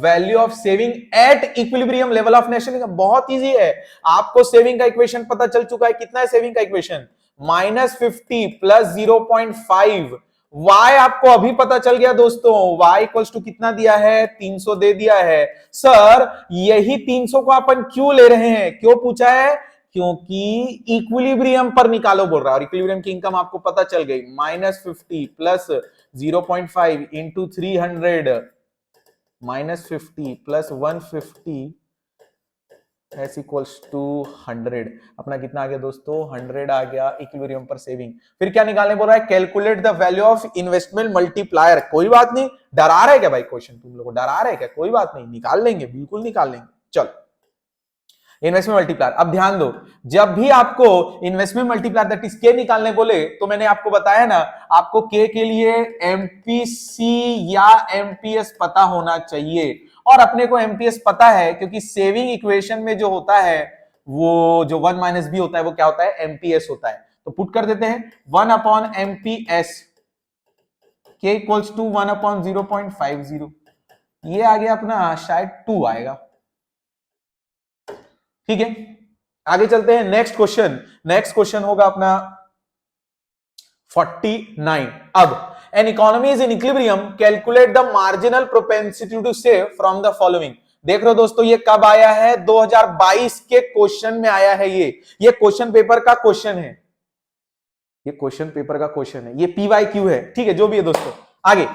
value of saving at equilibrium level of national income. बहुत इजी है, आपको सेविंग का इक्वेशन पता चल चुका है, कितना है सेविंग का इक्वेशन, -50 प्लस 0.5, y आपको अभी पता चल गया दोस्तों, y इक्वल्स टू कितना दिया है, 300 दे दिया है। सर यही 300 को अपन क्यों ले रहे हैं, क्यों पूछा है, क्योंकि इक्विलिब्रियम पर निकालो बोल रहा है, और इक्विलिब्रियम की इनकम आपको पता चल गई, -50 plus 0.5 into 300, -50 plus 150 s equals to 100, अपना कितना आ गया दोस्तों, 100 आ गया इक्विलिब्रियम पर सेविंग। फिर क्या निकालने बोल रहा है, calculate the value of investment multiplier. कोई बात नहीं, डरा रहे क्या भाई क्वेश्चन, तुम लोग डरा रहे क्या, कोई बात नहीं, निकाल लेंगे, बिल्कुल निकाल लेंगे। चलो इन्वेस्टमेंट मल्टीप्लायर, अब ध्यान दो, जब भी आपको इन्वेस्टमेंट मल्टीप्लायर दैट इज के निकालने बोले, तो मैंने आपको बताया ना, आपको के लिए एमपीसी या एमपीएस पता होना चाहिए, और अपने को एमपीएस पता है क्योंकि सेविंग इक्वेशन में जो होता है वो जो 1 माइनस बी होता है वो क्या होता है, एमपीएस होता है। तो पुट कर देते हैं 1 अपॉन एमपीएस के इक्वल्स टू 1 अपॉन 0.50, ये आ गया अपना शायद 2 आएगा। ठीक है, आगे चलते हैं नेक्स्ट क्वेश्चन। नेक्स्ट क्वेश्चन होगा अपना 49। अब an economy is in equilibrium, calculate the marginal propensity to save from the following। देख रहे हो दोस्तों, ये कब आया है, 2022 के क्वेश्चन में आया है। ये क्वेश्चन पेपर का क्वेश्चन है, ये क्वेश्चन पेपर का क्वेश्चन है, ये पीवाईक्यू है। ठीक है, जो भी है दोस्तों। आगे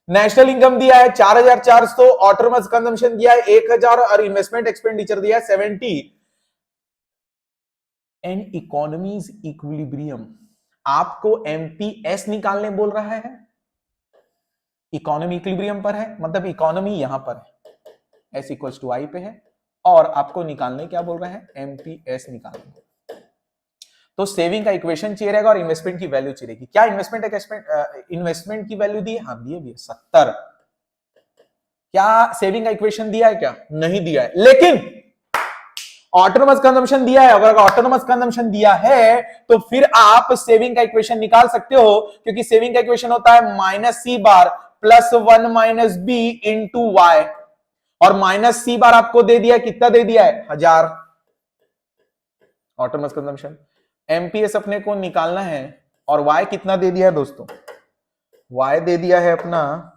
नेशनल इनकम दिया है 4400, ऑटोनोमस कंजम्पशन दिया है 1000 और इन्वेस्टमेंट एक्सपेंडिचर दिया है 70। एन इकोनॉमी इज इक्विलिब्रियम, आपको एमपीएस निकालने बोल रहा है। इकोनॉमी इक्विलिब्रियम पर है, मतलब इकोनॉमी यहां पर है, एस इक्वल्स टू आई पे है, और आपको निकालने क्या बोल रहा है, एमपीएस निकालने। तो सेविंग का इक्वेशन चाहिए रहेगा और इन्वेस्टमेंट की वैल्यू चाहिए रहेगी। क्या इन्वेस्टमेंट की वैल्यू दी है? हाँ दिए भी है 70। क्या सेविंग का इक्वेशन दिया है? क्या नहीं दिया है, लेकिन ऑटोनोमस कंजम्पशन दिया है। अगर ऑटोनोमस कंजम्पशन दिया है तो फिर आप सेविंग का इक्वेशन निकाल सकते हो, क्योंकि सेविंग का इक्वेशन होता है minus C bar plus 1 minus B into Y, और माइनस सी बार आपको दे दिया, कितना दे दिया है, 1000 ऑटोनोमस कंजम्पशन। एमपीएस अपने को निकालना है, और वाई कितना दे दिया है दोस्तों, वाई दे दिया है अपना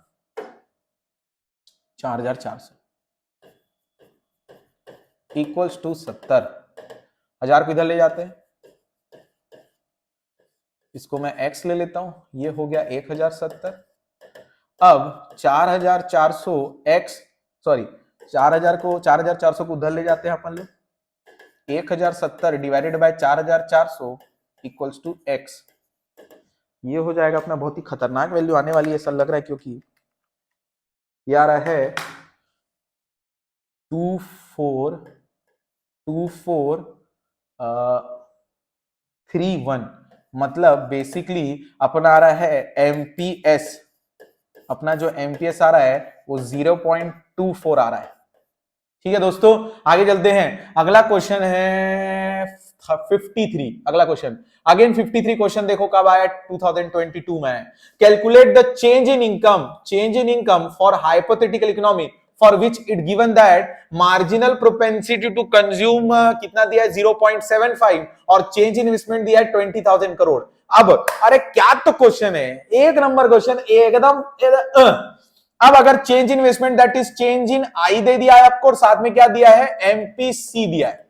4400 इक्वल्स टू 70। 1000 को इधर ले जाते हैं, इसको मैं x ले लेता हूं, ये हो गया 1070। अब 4400 x, सॉरी 4400 को उधर ले जाते हैं अपन लोग, 1070 divided by 4400 equals to x। ये हो जाएगा अपना, बहुत ही खतरनाक वैल्यू आने वाली है ऐसा लग रहा है, क्योंकि ये आ रहा है 2431, मतलब बेसिकली अपना आ रहा है एमपीएस, अपना जो एमपीएस आ रहा है वो 0.24 आ रहा है। ठीक है दोस्तों, आगे चलते हैं। अगला क्वेश्चन है 53। अगला क्वेश्चन अगेन 53 क्वेश्चन देखो कब आया, 2022 में आया। Calculate the change in income for hypothetical economy for which it given that marginal propensity to consume कितना दिया है, 0.75, और चेंज इन इन्वेस्टमेंट दिया है 20,000 करोड़। अब अरे क्या तो क्वेश्चन है, एक नंबर क्वेश्चन एकदम। अब अगर change in investment that is change in I दे दिया है आपको, और साथ में क्या दिया है, एमपीसी दिया है।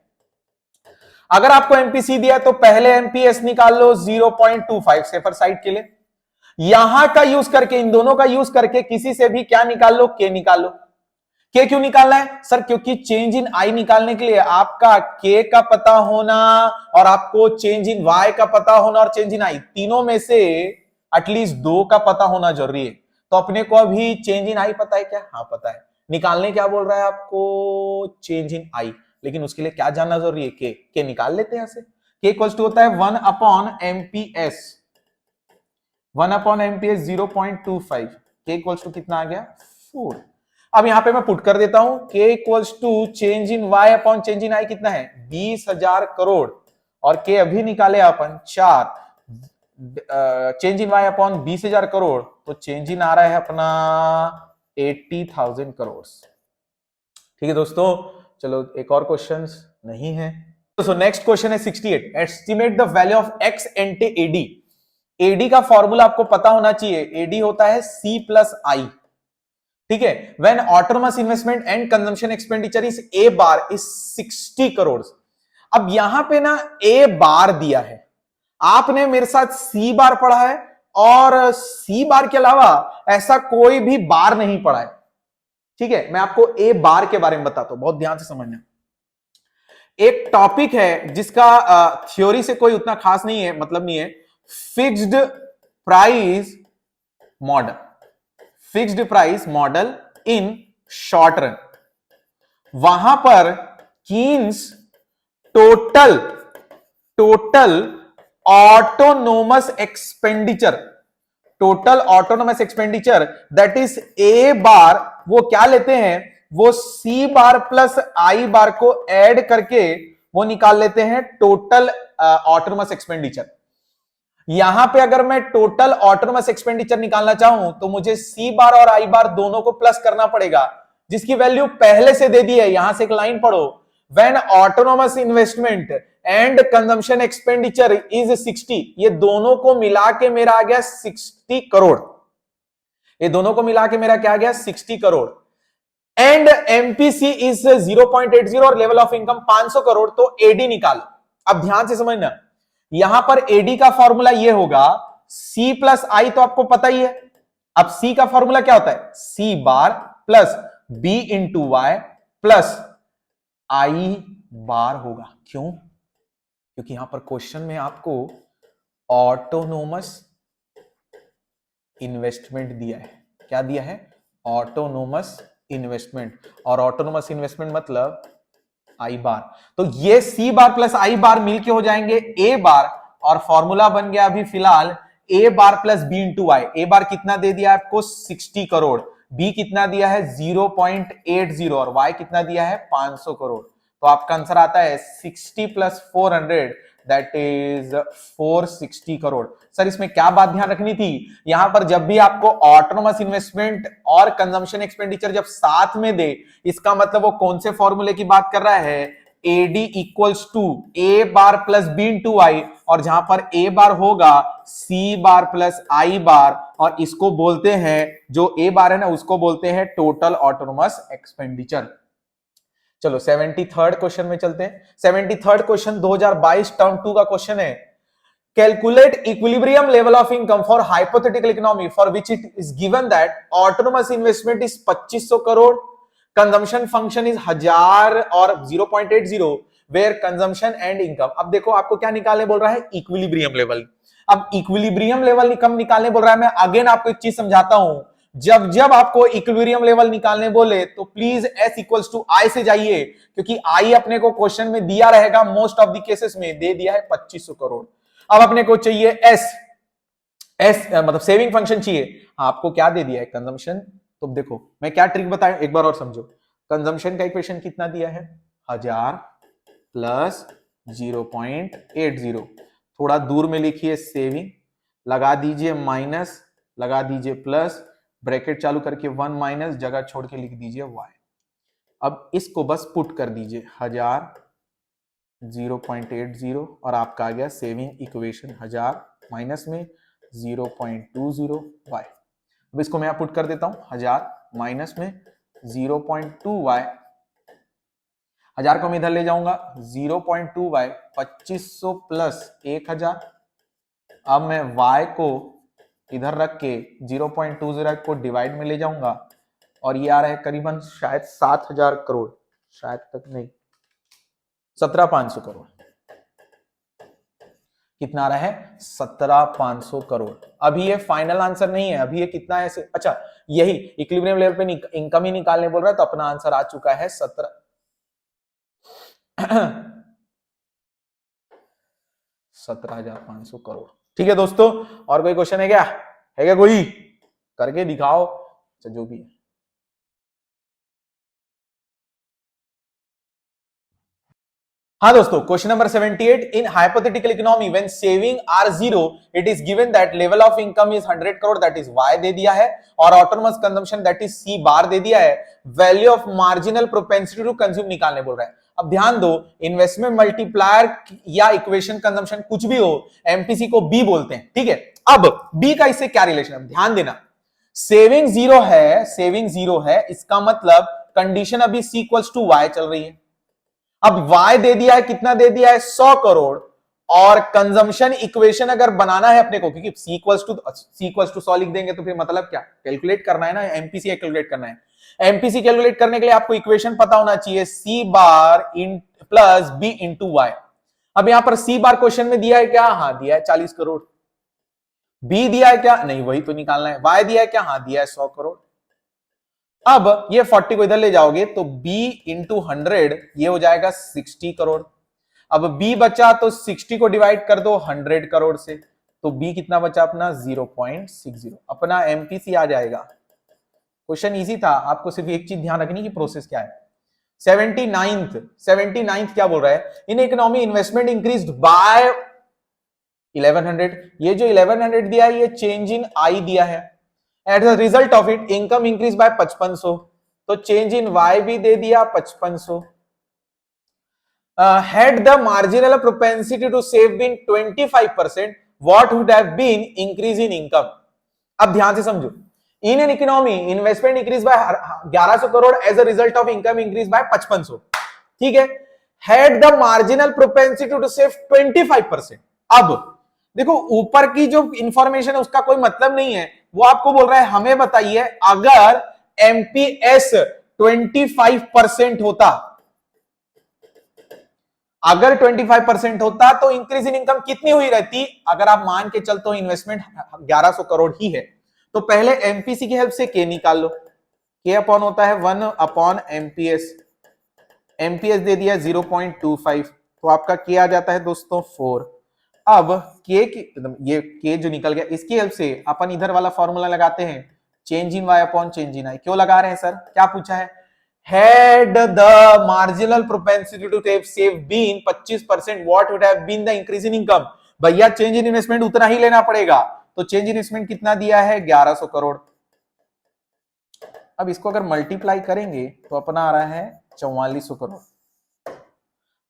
अगर आपको एमपीसी दिया है तो पहले एमपीएस निकाल लो 0.25 सेफर साइड के लिए। यहां का यूज करके, इन दोनों का यूज करके किसी से भी क्या निकाल लो, के निकाल लो। के क्यों निकालना है सर, क्योंकि चेंज इन आई निकालने के लिए आपका के का पता होना, और आपको चेंज इन वाई का पता होना, और चेंज इन आई, तीनों में से एटलीस्ट 2 का पता होना जरूरी है। तो अपने को अभी चेंज इन आई पता है क्या, हाँ पता है। निकालने क्या बोल रहा है आपको, चेंज इन आई, लेकिन उसके लिए क्या जानना जरूरी है, के निकाल लेते हैं यहां से। के इक्वल्स टू होता है 1 अपॉन एमपीएस, 1 अपॉन एमपीएस 0.25, के इक्वल्स टू कितना आ गया, 4। अब यहां पे मैं पुट कर देता हूं, K equals to change in Y upon change in I कितना है, 20,000 करोड़, और के अभी निकाले अपन 4, change in Y upon 20,000 crore, तो चेंज इन आ रहा है अपना 80,000 करोड़। ठीक है दोस्तों, चलो एक और क्वेश्चन नहीं है। तो नेक्स्ट क्वेश्चन है 68। Estimate the value of ex ante AD. AD का फॉर्मूला आपको पता होना चाहिए, एडी होता है सी प्लस आई। ठीक है, when autonomous investment and consumption expenditure is A bar is 60 crore. अब यहां पे ना ए बार दिया है, आपने मेरे साथ सी बार पढ़ा है, और सी बार के अलावा ऐसा कोई भी बार नहीं पढ़ा है। ठीक है, मैं आपको ए बार के बारे में बताता हूं, बहुत ध्यान से समझना। एक टॉपिक है जिसका थ्योरी से कोई उतना खास नहीं है, मतलब नहीं है, fixed price model, fixed price model in short run. वहां पर Keynes total autonomous expenditure that is A bar, वो क्या लेते हैं, वो सी बार प्लस आई बार को ऐड करके वो निकाल लेते हैं टोटल ऑटोनोमस एक्सपेंडिचर। यहां पे अगर मैं टोटल ऑटोनोमस एक्सपेंडिचर निकालना चाहूं तो मुझे सी बार और आई बार दोनों को प्लस करना पड़ेगा, जिसकी वैल्यू पहले से दे दी है। यहां से एक लाइन पढ़ो, when autonomous investment and consumption expenditure is 60, ये दोनों को मिला के मेरा आ गया 60 करोड़। ये दोनों को मिला के मेरा क्या आ गया 60 करोड़। एंड एमपीसी इज 0.80 और लेवल ऑफ इनकम 500 करोड़, तो एडी निकालो। अब ध्यान से समझना, यहां पर एडी का फॉर्मूला ये होगा सी प्लस आई, तो आपको पता ही है। अब सी का फॉर्मूला क्या होता है, C bar plus B into Y plus I bar होगा। क्यों? क्योंकि यहां पर क्वेश्चन में आपको ऑटोनोमस इन्वेस्टमेंट दिया है। क्या दिया है? Autonomous investment. और ऑटोनोमस इन्वेस्टमेंट मतलब आई बार। तो ये सी बार प्लस आई बार मिलके हो जाएंगे ए बार, और फॉर्मूला बन गया अभी फिलहाल ए bar plus B into Y. ए बार कितना दे दिया आपको 60 करोड़, बी कितना दिया है 0.80 और वाई कितना दिया है 500 करोड़। तो आपका आंसर आता है 60 plus 400 that is 460 crore. Sir इसमें क्या बात ध्यान रखनी थी, यहां पर जब भी आपको ऑटोनोमस इन्वेस्टमेंट और कंजम्पशन एक्सपेंडिचर जब साथ में दे, इसका मतलब वो कौन से फॉर्मूले की बात कर रहा है, AD equals to A bar plus B into I, और जहां पर ए बार होगा सी बार प्लस आई बार, और इसको बोलते हैं, जो ए बार है ना उसको बोलते हैं टोटल ऑटोनोमस एक्सपेंडिचर। चलो 73rd क्वेश्चन में चलते हैं। 73rd क्वेश्चन 2022 टर्म 2 का क्वेश्चन है, calculate equilibrium level of income for hypothetical economy for which it is given that autonomous investment is 2500 crore, consumption function is 1000 और 0.80, वेयर कंजम्पशन एंड इनकम। अब देखो आपको क्या निकालने बोल रहा है, इक्विलिब्रियम लेवल। अब इक्विलिब्रियम लेवल कम निकालने बोल रहा है। मैं अगेन आपको एक चीज समझाता हूं, जब जब आपको इक्विलिब्रियम लेवल निकालने बोले तो please S equals to I से जाइए, क्योंकि आई अपने को क्वेश्चन में दिया रहेगा, मोस्ट ऑफ द केसेस में दे दिया है 2500 करोड़। अब अपने को चाहिए एस, एस मतलब सेविंग फंक्शन चाहिए। आपको क्या दे दिया है, कंजम्पशन। तो देखो मैं क्या ट्रिक बताया, एक बार और समझो। कंजम्पशन का इक्वेशन कितना दिया है, 1000 प्लस 0.80, थोड़ा दूर में लिखिए सेविंग, लगा दीजिए माइनस, लगा दीजिए प्लस, ब्रैकेट चालू करके 1 माइनस, जगह छोड़ के लिख दीजिए y। अब इसको बस पुट कर दीजिए 1000 0.80 और आपका आ गया सेविंग इक्वेशन 1000 माइनस में 0.20 y। अब इसको मैं पुट कर देता हूं, 1000 माइनस में 0.2 y, 1000 को मैं इधर ले जाऊंगा, 0.2 y 2500 प्लस 1000। अब मैं y को इधर रख के 0.20 को डिवाइड में ले जाऊंगा, और ये आ रहा है करीबन शायद 7000 करोड़, शायद तक नहीं 17500 करोड़। कितना आ रहा है 17500 करोड़। अभी ये फाइनल आंसर नहीं है, अभी ये कितना है, अच्छा यही इक्विलिब्रियम लेवल पे इनकम ही निकालने बोल रहा है, तो अपना आंसर आ चुका है 17,500 करोड़। ठीक है दोस्तों, और कोई क्वेश्चन है क्या, है क्या कोई, करके दिखाओ, जो भी है। हाँ दोस्तों, question number 78, in hypothetical economy when saving are 0 it is given that level of income is 100 crore, that is y दे दिया है, और autonomous consumption that is c bar दे दिया है, value of marginal propensity to consume निकालने बोल रहा है। अब ध्यान दो, इन्वेस्टमेंट मल्टीप्लायर या इक्वेशन कंजम्पशन कुछ भी हो, एमपीसी को बी बोलते हैं, ठीक है। अब बी का इससे क्या रिलेशन है, ध्यान देना, सेविंग 0 है, सेविंग 0 है, इसका मतलब कंडीशन अभी c इक्वल्स टू y चल रही है। अब y दे दिया है, कितना दे दिया है 100 करोड़, और कंजम्पशन इक्वेशन अगर बनाना है अपने को, क्योंकि c इक्वल्स टू 100 लिख देंगे तो फिर मतलब क्या, कैलकुलेट करना है ना, एमपीसी कैलकुलेट करना है। एमपीसी कैलकुलेट करने के लिए आपको इक्वेशन पता होना चाहिए, c bar in plus b into Y. अब यहां पर c बार क्वेश्चन में दिया है क्या, हाँ दिया है 40 करोड़। b दिया है क्या, नहीं वही तो निकालना है। y दिया है क्या, हाँ दिया है 100 करोड़। अब ये 40 को इधर ले जाओगे तो b इंटू 100 ये हो जाएगा 60 करोड़। अब b बचा तो 60 को डिवाइड कर दो 100 करोड़ से, तो b कितना बचा अपना 0.60, अपना एमपीसी आ जाएगा क्वेश्चन इजी था, आपको सिर्फ एक चीज ध्यान रखनी की प्रोसेस क्या है। 79th क्या बोल रहा है, in economy investment increased by 1100। ये जो 1100 दिया है ये चेंज इन आई दिया है। At the result of it income increase by 5500, तो चेंज इन वाई भी दे दिया 5500। had the marginal propensity to save been 25%, what would have been increase in income? अब ध्यान से समझो, in an economy investment increase by 1100 crore as a result of income increase by 5500, ठीक है। had the marginal propensity to save 25%। अब देखो ऊपर की जो इंफॉर्मेशन है उसका कोई मतलब नहीं है, वो आपको बोल रहा है हमें बताइए अगर एमपीएस 25% होता, अगर 25% होता तो इंक्रीज इन इनकम कितनी हुई रहती। अगर आप मान के चलते हो इन्वेस्टमेंट 1100 करोड़ ही है, तो पहले एमपीसी की हेल्प से के निकाल लो। के अपॉन होता है 1 अपॉन एमपीएस, एमपीएस दे दिया 0.25, तो आपका के आ जाता है दोस्तों 4। अब के ये के जो निकल गया इसकी हेल्प से अपन इधर वाला फॉर्मूला लगाते हैं, change in Y upon change in I. क्यों लगा रहे हैं सर, क्या पूछा है, had the marginal propensity to save been 25%, what would have been the increase in income। भैया चेंज इन इन्वेस्टमेंट उतना ही लेना पड़ेगा, तो चेंज इन इन्वेस्टमेंट कितना दिया है 1100 करोड़। अब इसको अगर मल्टीप्लाई करेंगे तो अपना आ रहा है 4400 करोड़।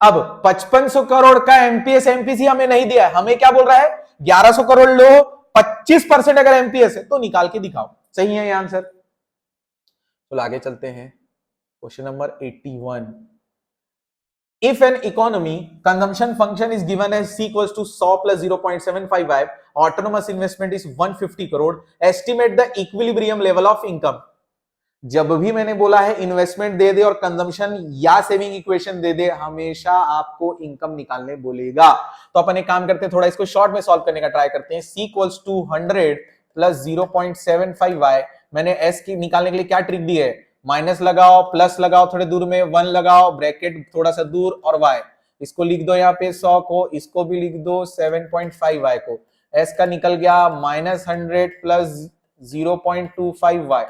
अब 5500 करोड़ का एमपीएस एमपीसी हमें नहीं दिया है, हमें क्या बोल रहा है 1100 करोड़ लो, 25% अगर एमपीएस है तो निकाल के दिखाओ। सही है ये आंसर। तो आगे चलते हैं, question number 81। If an economy consumption function is given as C equals to 100 plus 0.75y, autonomous investment is 150 crore, estimate the equilibrium level of income। जब भी मैंने बोला है इन्वेस्टमेंट दे दे और कंजम्पशन या सेविंग इक्वेशन दे दे, हमेशा आपको इनकम निकालने बोलेगा। तो अपन एक काम करते हैं, थोड़ा इसको शॉर्ट में सॉल्व करने का ट्राई करते हैं। C equals to 100 plus 0.75y, मैंने S की निकालने के लिए क्या ट्रिक दी है, माइनस लगाओ प्लस लगाओ, थोड़े दूर में 1 लगाओ, ब्रैकेट थोड़ा सा दूर और y, इसको लिख दो यहाँ पे 100 को, इसको भी लिख दो 7.5y को। S का निकल गया -100 प्लस 0.25y।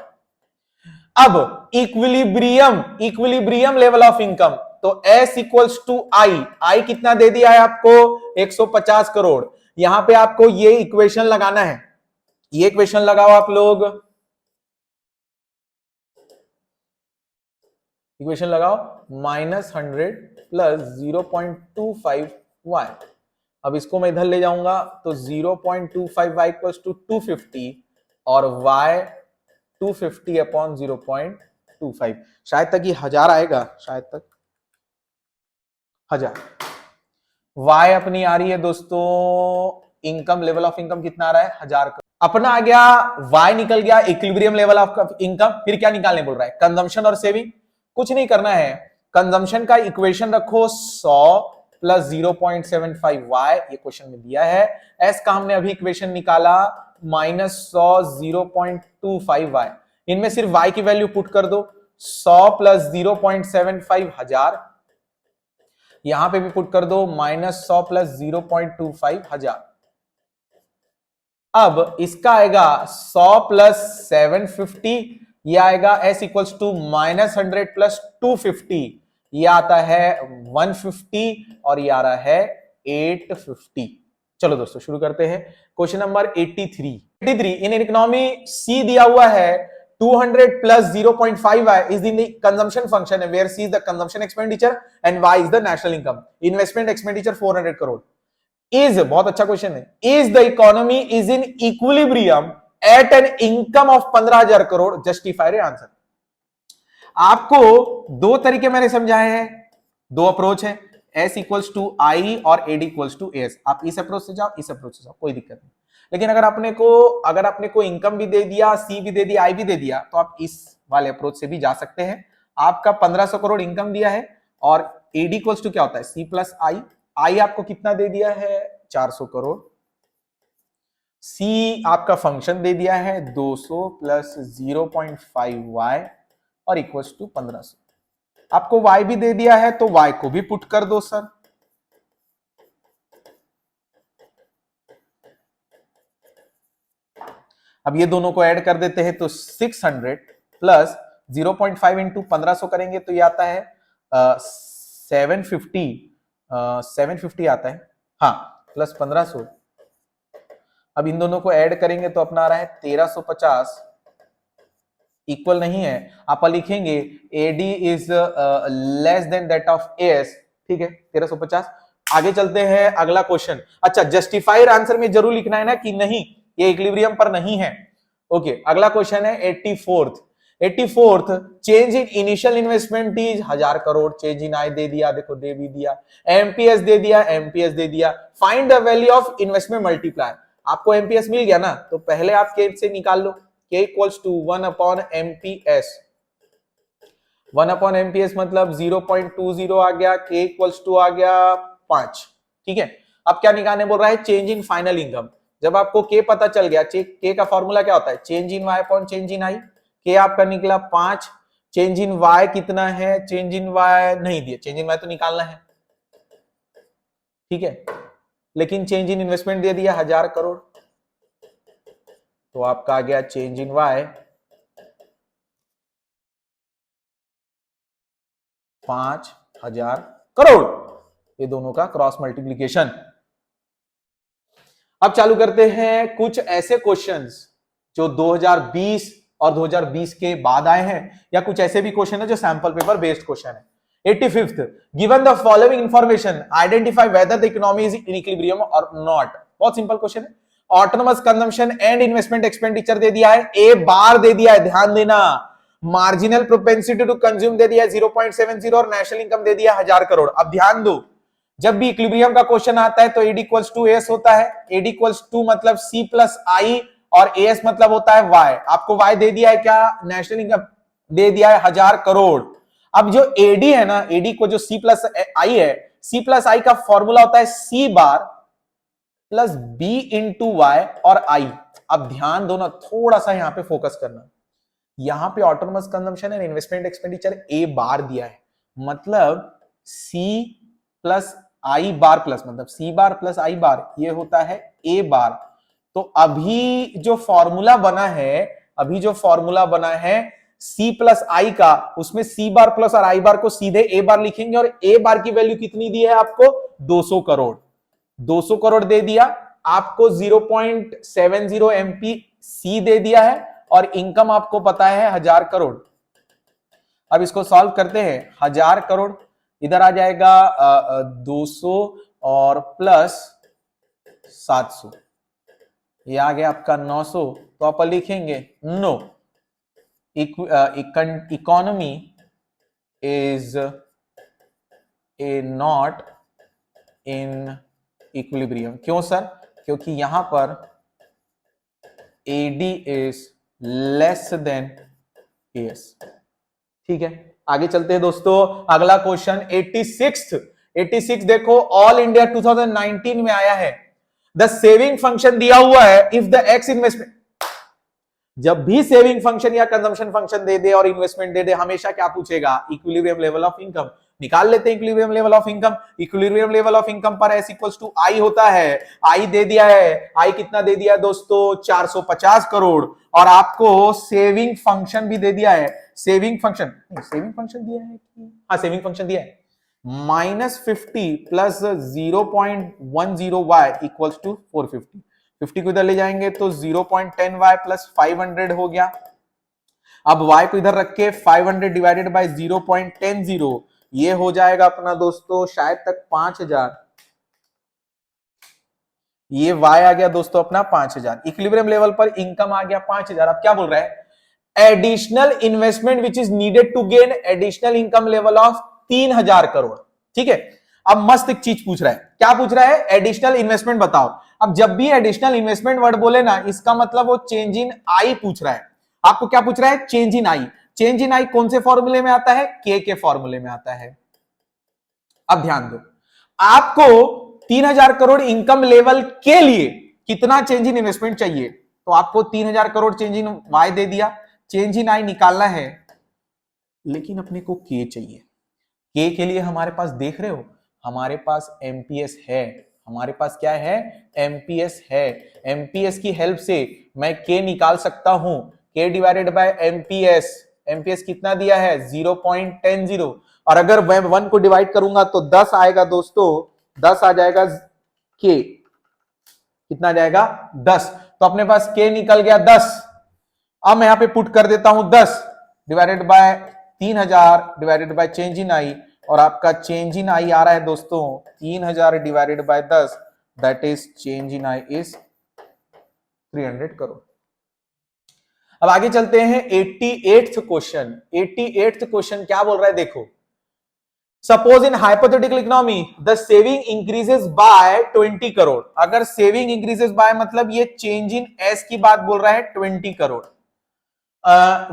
अब इक्विलिब्रियम लेवल ऑफ इनकम, तो S इक्वल्स टू आई कितना दे दिया है आपको 150 करोड़। यहां पे आपको ये इक्वेशन लगाना है, ये इक्वेशन लगाओ आप लोग, इक्वेशन लगाओ -100 प्लस 0.25y। अब इसको मैं इधर ले जाऊंगा तो 0.25y इक्वल्स टू 250 और y 250 अपॉन 0.25, शायद तक ये 1000 आएगा, शायद तक 1000। y अपनी आ रही है दोस्तों, इनकम लेवल ऑफ इनकम कितना आ रहा है 1000। अपना आ गया y निकल गया इक्विलिब्रियम लेवल ऑफ इनकम। फिर क्या निकालने बोल रहा है, कंजम्पशन और सेविंग। कुछ नहीं करना है, कंजम्पशन का इक्वेशन रखो 100 प्लस 0.75y, ये क्वेश्चन में दिया है। s का हमने अभी इक्वेशन निकाला -100 0.25y, इनमें सिर्फ y की वैल्यू पुट कर दो, 100 प्लस 0.75 1000, यहां पे भी पुट कर दो -100 प्लस 0.25 1000। अब इसका आएगा 100 प्लस 750, ये आएगा s इक्वल्स टू -100 प्लस 250, ये आता है 150 और ये आ रहा है 850। चलो दोस्तों शुरू करते हैं, question number 83 in economy C दिया हुआ है 200 plus 0.5y is in the consumption function where C is the consumption expenditure and y is the national income। investment expenditure 400 crore. is, बहुत अच्छा क्वेश्चन है, is the economy is in equilibrium at an income of 15,000 crore, justify रे answer. आपको दो तरीके मैंने समझाए हैं, दो अप्रोच है, S इक्वल्स टू आई और AD इक्वल्स टू AS। आप इस अप्रोच से जाओ, इस अप्रोच से जाओ, कोई दिक्कत नहीं। लेकिन अगर आपने को इनकम भी दे दिया, C भी दे दिया, I भी दे दिया, तो आप इस वाले अप्रोच से भी जा सकते हैं। आपका 1500 करोड़ इनकम दिया है और AD इक्वल्स टू क्या होता है C प्लस I आपको कितना दे दिया है 400 करोड़, C आपका फंक्शन दे दिया है 200 प्लस 0.5y और इक्वल्स टू 1500। आपको y भी दे दिया है तो y को भी पुट कर दो सर। अब ये दोनों को ऐड कर देते हैं तो 600 प्लस 0.5 इंटू 1500 करेंगे तो ये आता है 750 आता है, हाँ, प्लस 1500। अब इन दोनों को ऐड करेंगे तो अपना आ रहा है 1350, इक्वल नहीं है, आप लिखेंगे AD is less than that of S, ठीक है, 1350। आगे चलते हैं, अगला क्वेश्चन। अच्छा, जस्टिफाइड आंसर में जरूर लिखना है ना कि नहीं, ये इक्विलिब्रियम पर नहीं है। ओके, अगला क्वेश्चन है 84th change in initial investment is 1000 crore, change in I दे दिया, देखो दे भी दिया, एमपीएस दे दिया, एमपीएस दे दिया, find the value of investment multiplier. आपको एमपीएस मिल गया ना, तो पहले आप के से निकाल लो, k equals to 1/MPS, 1/MPS मतलब 0.20 आ गया, k इक्वल्स टू आ गया 5, ठीक है। अब क्या निकालने बोल रहा है, चेंज इन फाइनल इनकम। जब आपको k पता चल गया, k का फॉर्मूला क्या होता है, change in y upon change in i, k आपका निकला 5, चेंज इन y कितना है, चेंज इन y नहीं दिया, चेंज इन y तो निकालना है, ठीक है, लेकिन चेंज इन इन्वेस्टमेंट दे दिया 1000 करोड़, तो आपका आ गया चेंज इन y 5000 करोड़, ये दोनों का क्रॉस मल्टीप्लीकेशन। अब चालू करते हैं कुछ ऐसे क्वेश्चंस जो 2020 और 2020 के बाद आए हैं, या कुछ ऐसे भी क्वेश्चन है जो सैंपल पेपर बेस्ड क्वेश्चन है। 85th, given the following information identify whether the economy is in equilibrium और नॉट। बहुत सिंपल क्वेश्चन है। Autonomous consumption and investment expenditure दे दिया है, ए बार दे दिया है, ध्यान देना। मार्जिनल प्रोपेंसिटी टू कंज्यूम दे दिया है 0.70 और नेशनल इनकम दे दिया 1000 करोड़। अब ध्यान दो, जब भी इक्विलिब्रियम का क्वेश्चन आता है तो एड इक्वल्स टू एस होता है, एड इक्वल्स टू मतलब सी प्लस आई और एस मतलब होता है वाई। आपको वाई दे दिया है क्या, नेशनल इनकम दे दिया है 1000 करोड़। अब जो एडी है ना, एडी को जो सी प्लस आई है, सी प्लस आई का फॉर्मूला होता है C bar plus B into Y और आई। अब ध्यान दो ना, थोड़ा सा यहां पे फोकस करना, यहां पे autonomous consumption and investment expenditure A bar दिया है, मतलब C plus I bar plus मतलब सी बार प्लस आई बार, ये होता है ए बार। तो अभी जो फॉर्मूला बना है सी प्लस आई का, उसमें सी बार प्लस और आई बार को सीधे ए बार लिखेंगे, और ए बार की वैल्यू कितनी दी है आपको, 200 करोड़। 200 करोड़ दे दिया आपको, 0.70 एमपी सी दे दिया है, और इनकम आपको पता है 1000 करोड़। अब इसको सॉल्व करते हैं, 1000 करोड़ इधर आ जाएगा 200 और प्लस 700, ये आ गया आपका 900। तो आप लिखेंगे no, economy is a not in equilibrium. क्यों सर, क्योंकि यहां पर AD is less than S, ठीक है। आगे चलते हैं दोस्तों, अगला क्वेश्चन 86 देखो, ऑल इंडिया 2019 में आया है। द सेविंग फंक्शन दिया हुआ है, इफ द एक्स इन्वेस्टमेंट, जब भी सेविंग फंक्शन या कंजम्पशन फंक्शन दे दे और इन्वेस्टमेंट दे दे, हमेशा क्या पूछेगा, इक्विलिब्रियम लेवल ऑफ इनकम। निकाल लेते हैं equilibrium level of income. Equilibrium level of income पर एस इक्वल्स टू आई होता है, आई दे दिया है, आई कितना दे दिया है दोस्तों, 450 करोड़, और आपको सेविंग फंक्शन भी दे दिया है। सेविंग फंक्शन दिया है, हाँ सेविंग फंक्शन दिया है, -50 प्लस 0.10 वाई इक्वल्स टू 450। 50 को इधर ले जाएंगे तो 0.10 y प्लस 500 हो गया। अब y को इधर रख के 500 डिवाइडेड बाय 0.10, ये हो जाएगा अपना दोस्तों शायद तक 5000। ये y आ गया दोस्तों अपना 5000। इक्विलिब्रियम लेवल पर इनकम आ गया 5000। अब क्या बोल रहा है, additional investment which is needed to gain additional income level of 3000 crore, ठीक है। अब मस्त एक चीज पूछ रहा है, क्या पूछ रहा है, एडिशनल इन्वेस्टमेंट बताओ। अब जब भी एडिशनल इन्वेस्टमेंट वर्ड बोले ना, इसका मतलब वो चेंज इन आई पूछ रहा है। आपको क्या पूछ रहा है, change in I. Change in आई कौन से फॉर्मूले में आता है, के फॉर्मूले में आता है। अब ध्यान दो, आपको 3000 करोड़ इनकम लेवल के लिए कितना चेंज इन इन्वेस्टमेंट चाहिए, तो आपको 3000 crore change in why they दिया, चेंज इन आई निकालना है, लेकिन अपने को के चाहिए। के के लिए हमारे पास देख रहे हो, हमारे पास एमपीएस है, हमारे पास क्या है, एमपीएस है। एमपीएस की हेल्प से मैं के निकाल सकता हूं, के डिवाइडेड बाय एमपीएस एमपीएस कितना दिया है 0.10, और अगर मैं 1 को डिवाइड करूंगा तो 10 आएगा दोस्तों, 10 आ जाएगा के, कितना आ जाएगा 10, तो अपने पास के निकल गया 10। अब मैं यहां पे पुट कर देता हूं 10 divided by 3000 divided by change in I, और आपका चेंज इन आई आ रहा है दोस्तों 3000 divided bye 10, that is change in I is 300 crore. अब आगे चलते हैं 88th क्वेश्चन। 88th क्वेश्चन क्या बोल रहा है देखो, suppose in hypothetical economy the saving increases by 20 crore. अगर सेविंग इंक्रीजेस बाय मतलब ये चेंज इन एस की बात बोल रहा है 20 crore.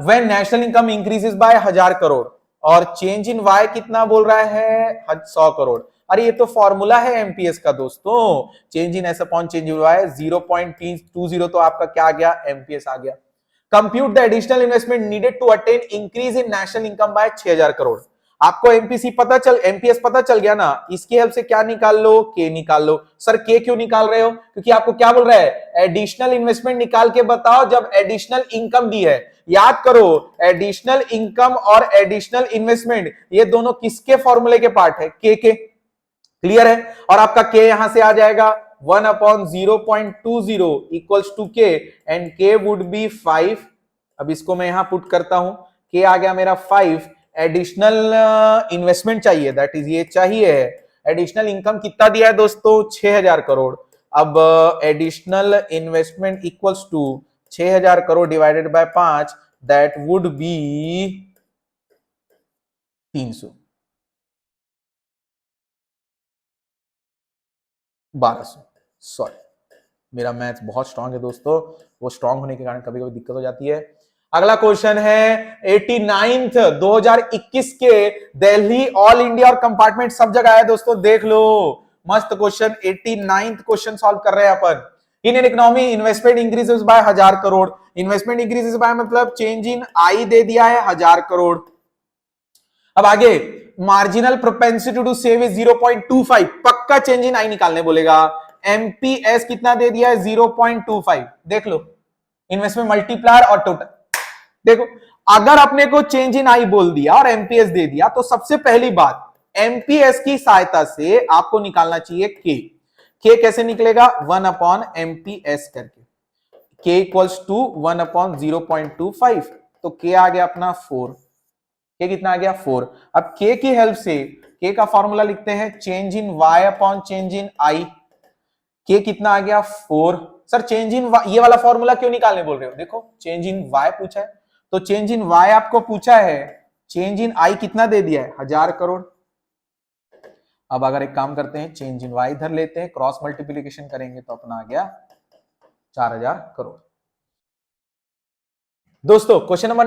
When national income increases by 1000 crore, और चेंज इन वाई कितना बोल रहा है 100 करोड़। अरे ये तो फॉर्मूला है एमपीएस का दोस्तों, change in S upon change in Y 0.20, तो आपका क्या आ गया एमपीएस आ गया। Compute the additional investment needed to attain increase in national income by 6000 crore. आपको एमपीसी पता चल, एमपीएस पता चल गया ना, इसकी हेल्प से क्या निकाल लो, के निकाल लो। सर के क्यों निकाल रहे हो, क्योंकि आपको क्या बोल रहा है एडिशनल इन्वेस्टमेंट निकाल के बताओ जब एडिशनल इनकम दी है। याद करो एडिशनल इनकम और एडिशनल इन्वेस्टमेंट ये दोनों किसके फॉर्मूले के पार्ट है, के। क्लियर है, और आपका के यहां से आ जाएगा 1/0.20 इक्वल्स टू के, एंड के वुड बी 5। अब इसको मैं यहां पुट करता हूं, के आ गया मेरा 5। एडिशनल इन्वेस्टमेंट चाहिए, दैट इज ये चाहिए। एडिशनल इनकम कितना दिया है दोस्तों 6000 करोड़। अब additional investment equals to 6000 crore divided by 5, that would be 300, 1200। Sorry, मेरा मैथ बहुत स्ट्रांग है दोस्तों, वो स्ट्रांग होने के कारण कभी कभी दिक्कत हो जाती है। अगला क्वेश्चन है 89th 2021 के दिल्ली ऑल इंडिया और कंपार्टमेंट सब जगह है दोस्तों, देख लो मस्त क्वेश्चन। 89th क्वेश्चन सॉल्व कर रहे हैं अपन। Indian economy investment increases by 1000 crore. Investment increases by मतलब चेंज इन आई दे दिया है 1000 करोड़। अब आगे marginal propensity to save is 0.25, पक्का चेंज इन आई निकालने बोलेगा। एमपीएस कितना दे दिया है 0.25, देख लो इन्वेस्टमेंट मल्टीप्लायर और टोटल। देखो अगर अपने को चेंज इन आई बोल दिया और एमपीएस दे दिया तो सबसे पहली बात एमपीएस की सहायता से आपको निकालना चाहिए के कैसे निकलेगा 1/एमपीएस करके, के इक्वल्स टू 1/0.25, तो के आ गया अपना 4। के कितना आ गया 4। अब के की हेल्प से के का फॉर्मूला लिखते हैं change in Y upon change in I. K कितना आ गया 4। सर चेंज इन ये वाला फॉर्मूला क्यों निकालने बोल रहे हो, देखो चेंज इन वाई पूछा है तो चेंज इन वाई आपको पूछा है, चेंज इन आई कितना दे दिया है 1000 करोड़। अब अगर एक काम करते हैं चेंज इन वाई इधर लेते हैं, क्रॉस मल्टीप्लिकेशन करेंगे तो अपना आ गया 4000 करोड़। दोस्तों क्वेश्चन नंबर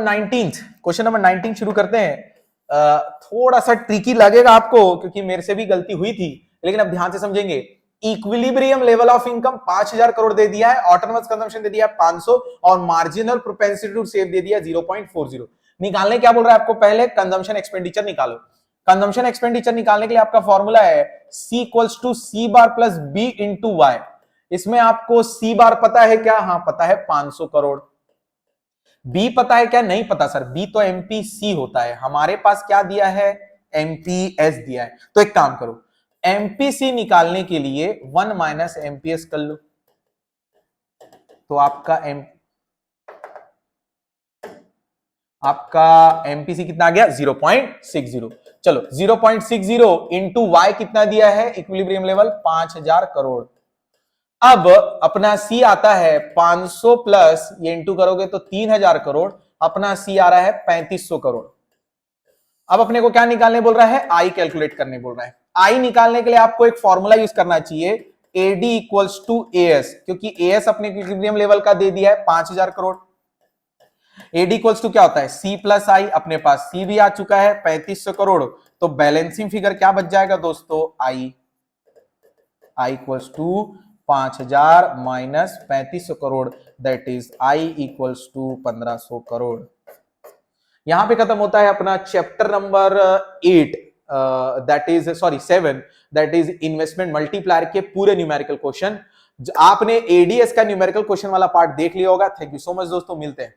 19 शुरू करते हैं। थोड़ा सा ट्रिकी लगेगा आपको क्योंकि मेरे से भी गलती हुई थी, लेकिन अब ध्यान से समझेंगे। Equilibrium level of income 5000 crore दे दिया है, ऑटोनमस कंजम्पशन दे दिया है 500, और मार्जिनल प्रोपेंसिटी टू सेव दे दिया 0.40। निकालने क्या बोल रहा है आपको, पहले कंजम्पशन एक्सपेंडिचर निकालो। कंजम्पशन एक्सपेंडिचर निकालने के लिए आपका फॉर्मूला है C equals to C bar plus B into Y. इसमें आपको C बार पता है क्या, हाँ पता है 500 करोड़। बी पता है क्या, नहीं पता सर, बी तो एमपीसी होता है, हमारे पास क्या दिया है एमपीएस दिया है। तो एक काम करो एमपीसी निकालने के लिए 1 माइनस एमपीएस कर लो, तो आपका एमपीसी कितना आ गया 0.60। चलो 0.60 इंटू वाई कितना दिया है इक्विलिब्रियम लेवल 5000 करोड़। अब अपना सी आता है 500 प्लस ये इंटू करोगे तो 3000 करोड़, अपना सी आ रहा है 3500 करोड़। अब अपने को क्या निकालने बोल रहा है, आई कैलकुलेट करने बोल रहा है। आई निकालने के लिए आपको एक फॉर्मूला यूज करना चाहिए एडी इक्वल्स टू एएस, क्योंकि एएस अपने इक्विलिब्रियम लेवल का दे दिया है 5000 करोड़। एडी इक्वल्स टू क्या होता है सी प्लस आई, अपने पास सी भी आ चुका है 3500 करोड़, तो बैलेंसिंग फिगर क्या बच जाएगा दोस्तों I equals to 5000 minus 3500 crore, that is I equals to 1500 crore. यहां पे खत्म होता है अपना chapter number 8 that is 7 that is investment multiplier के पूरे न्यूमेरिकल क्वेश्चन। आपने एडीएस का न्यूमेरिकल क्वेश्चन वाला पार्ट देख लिया होगा। थैंक यू सो मच दोस्तों, मिलते हैं।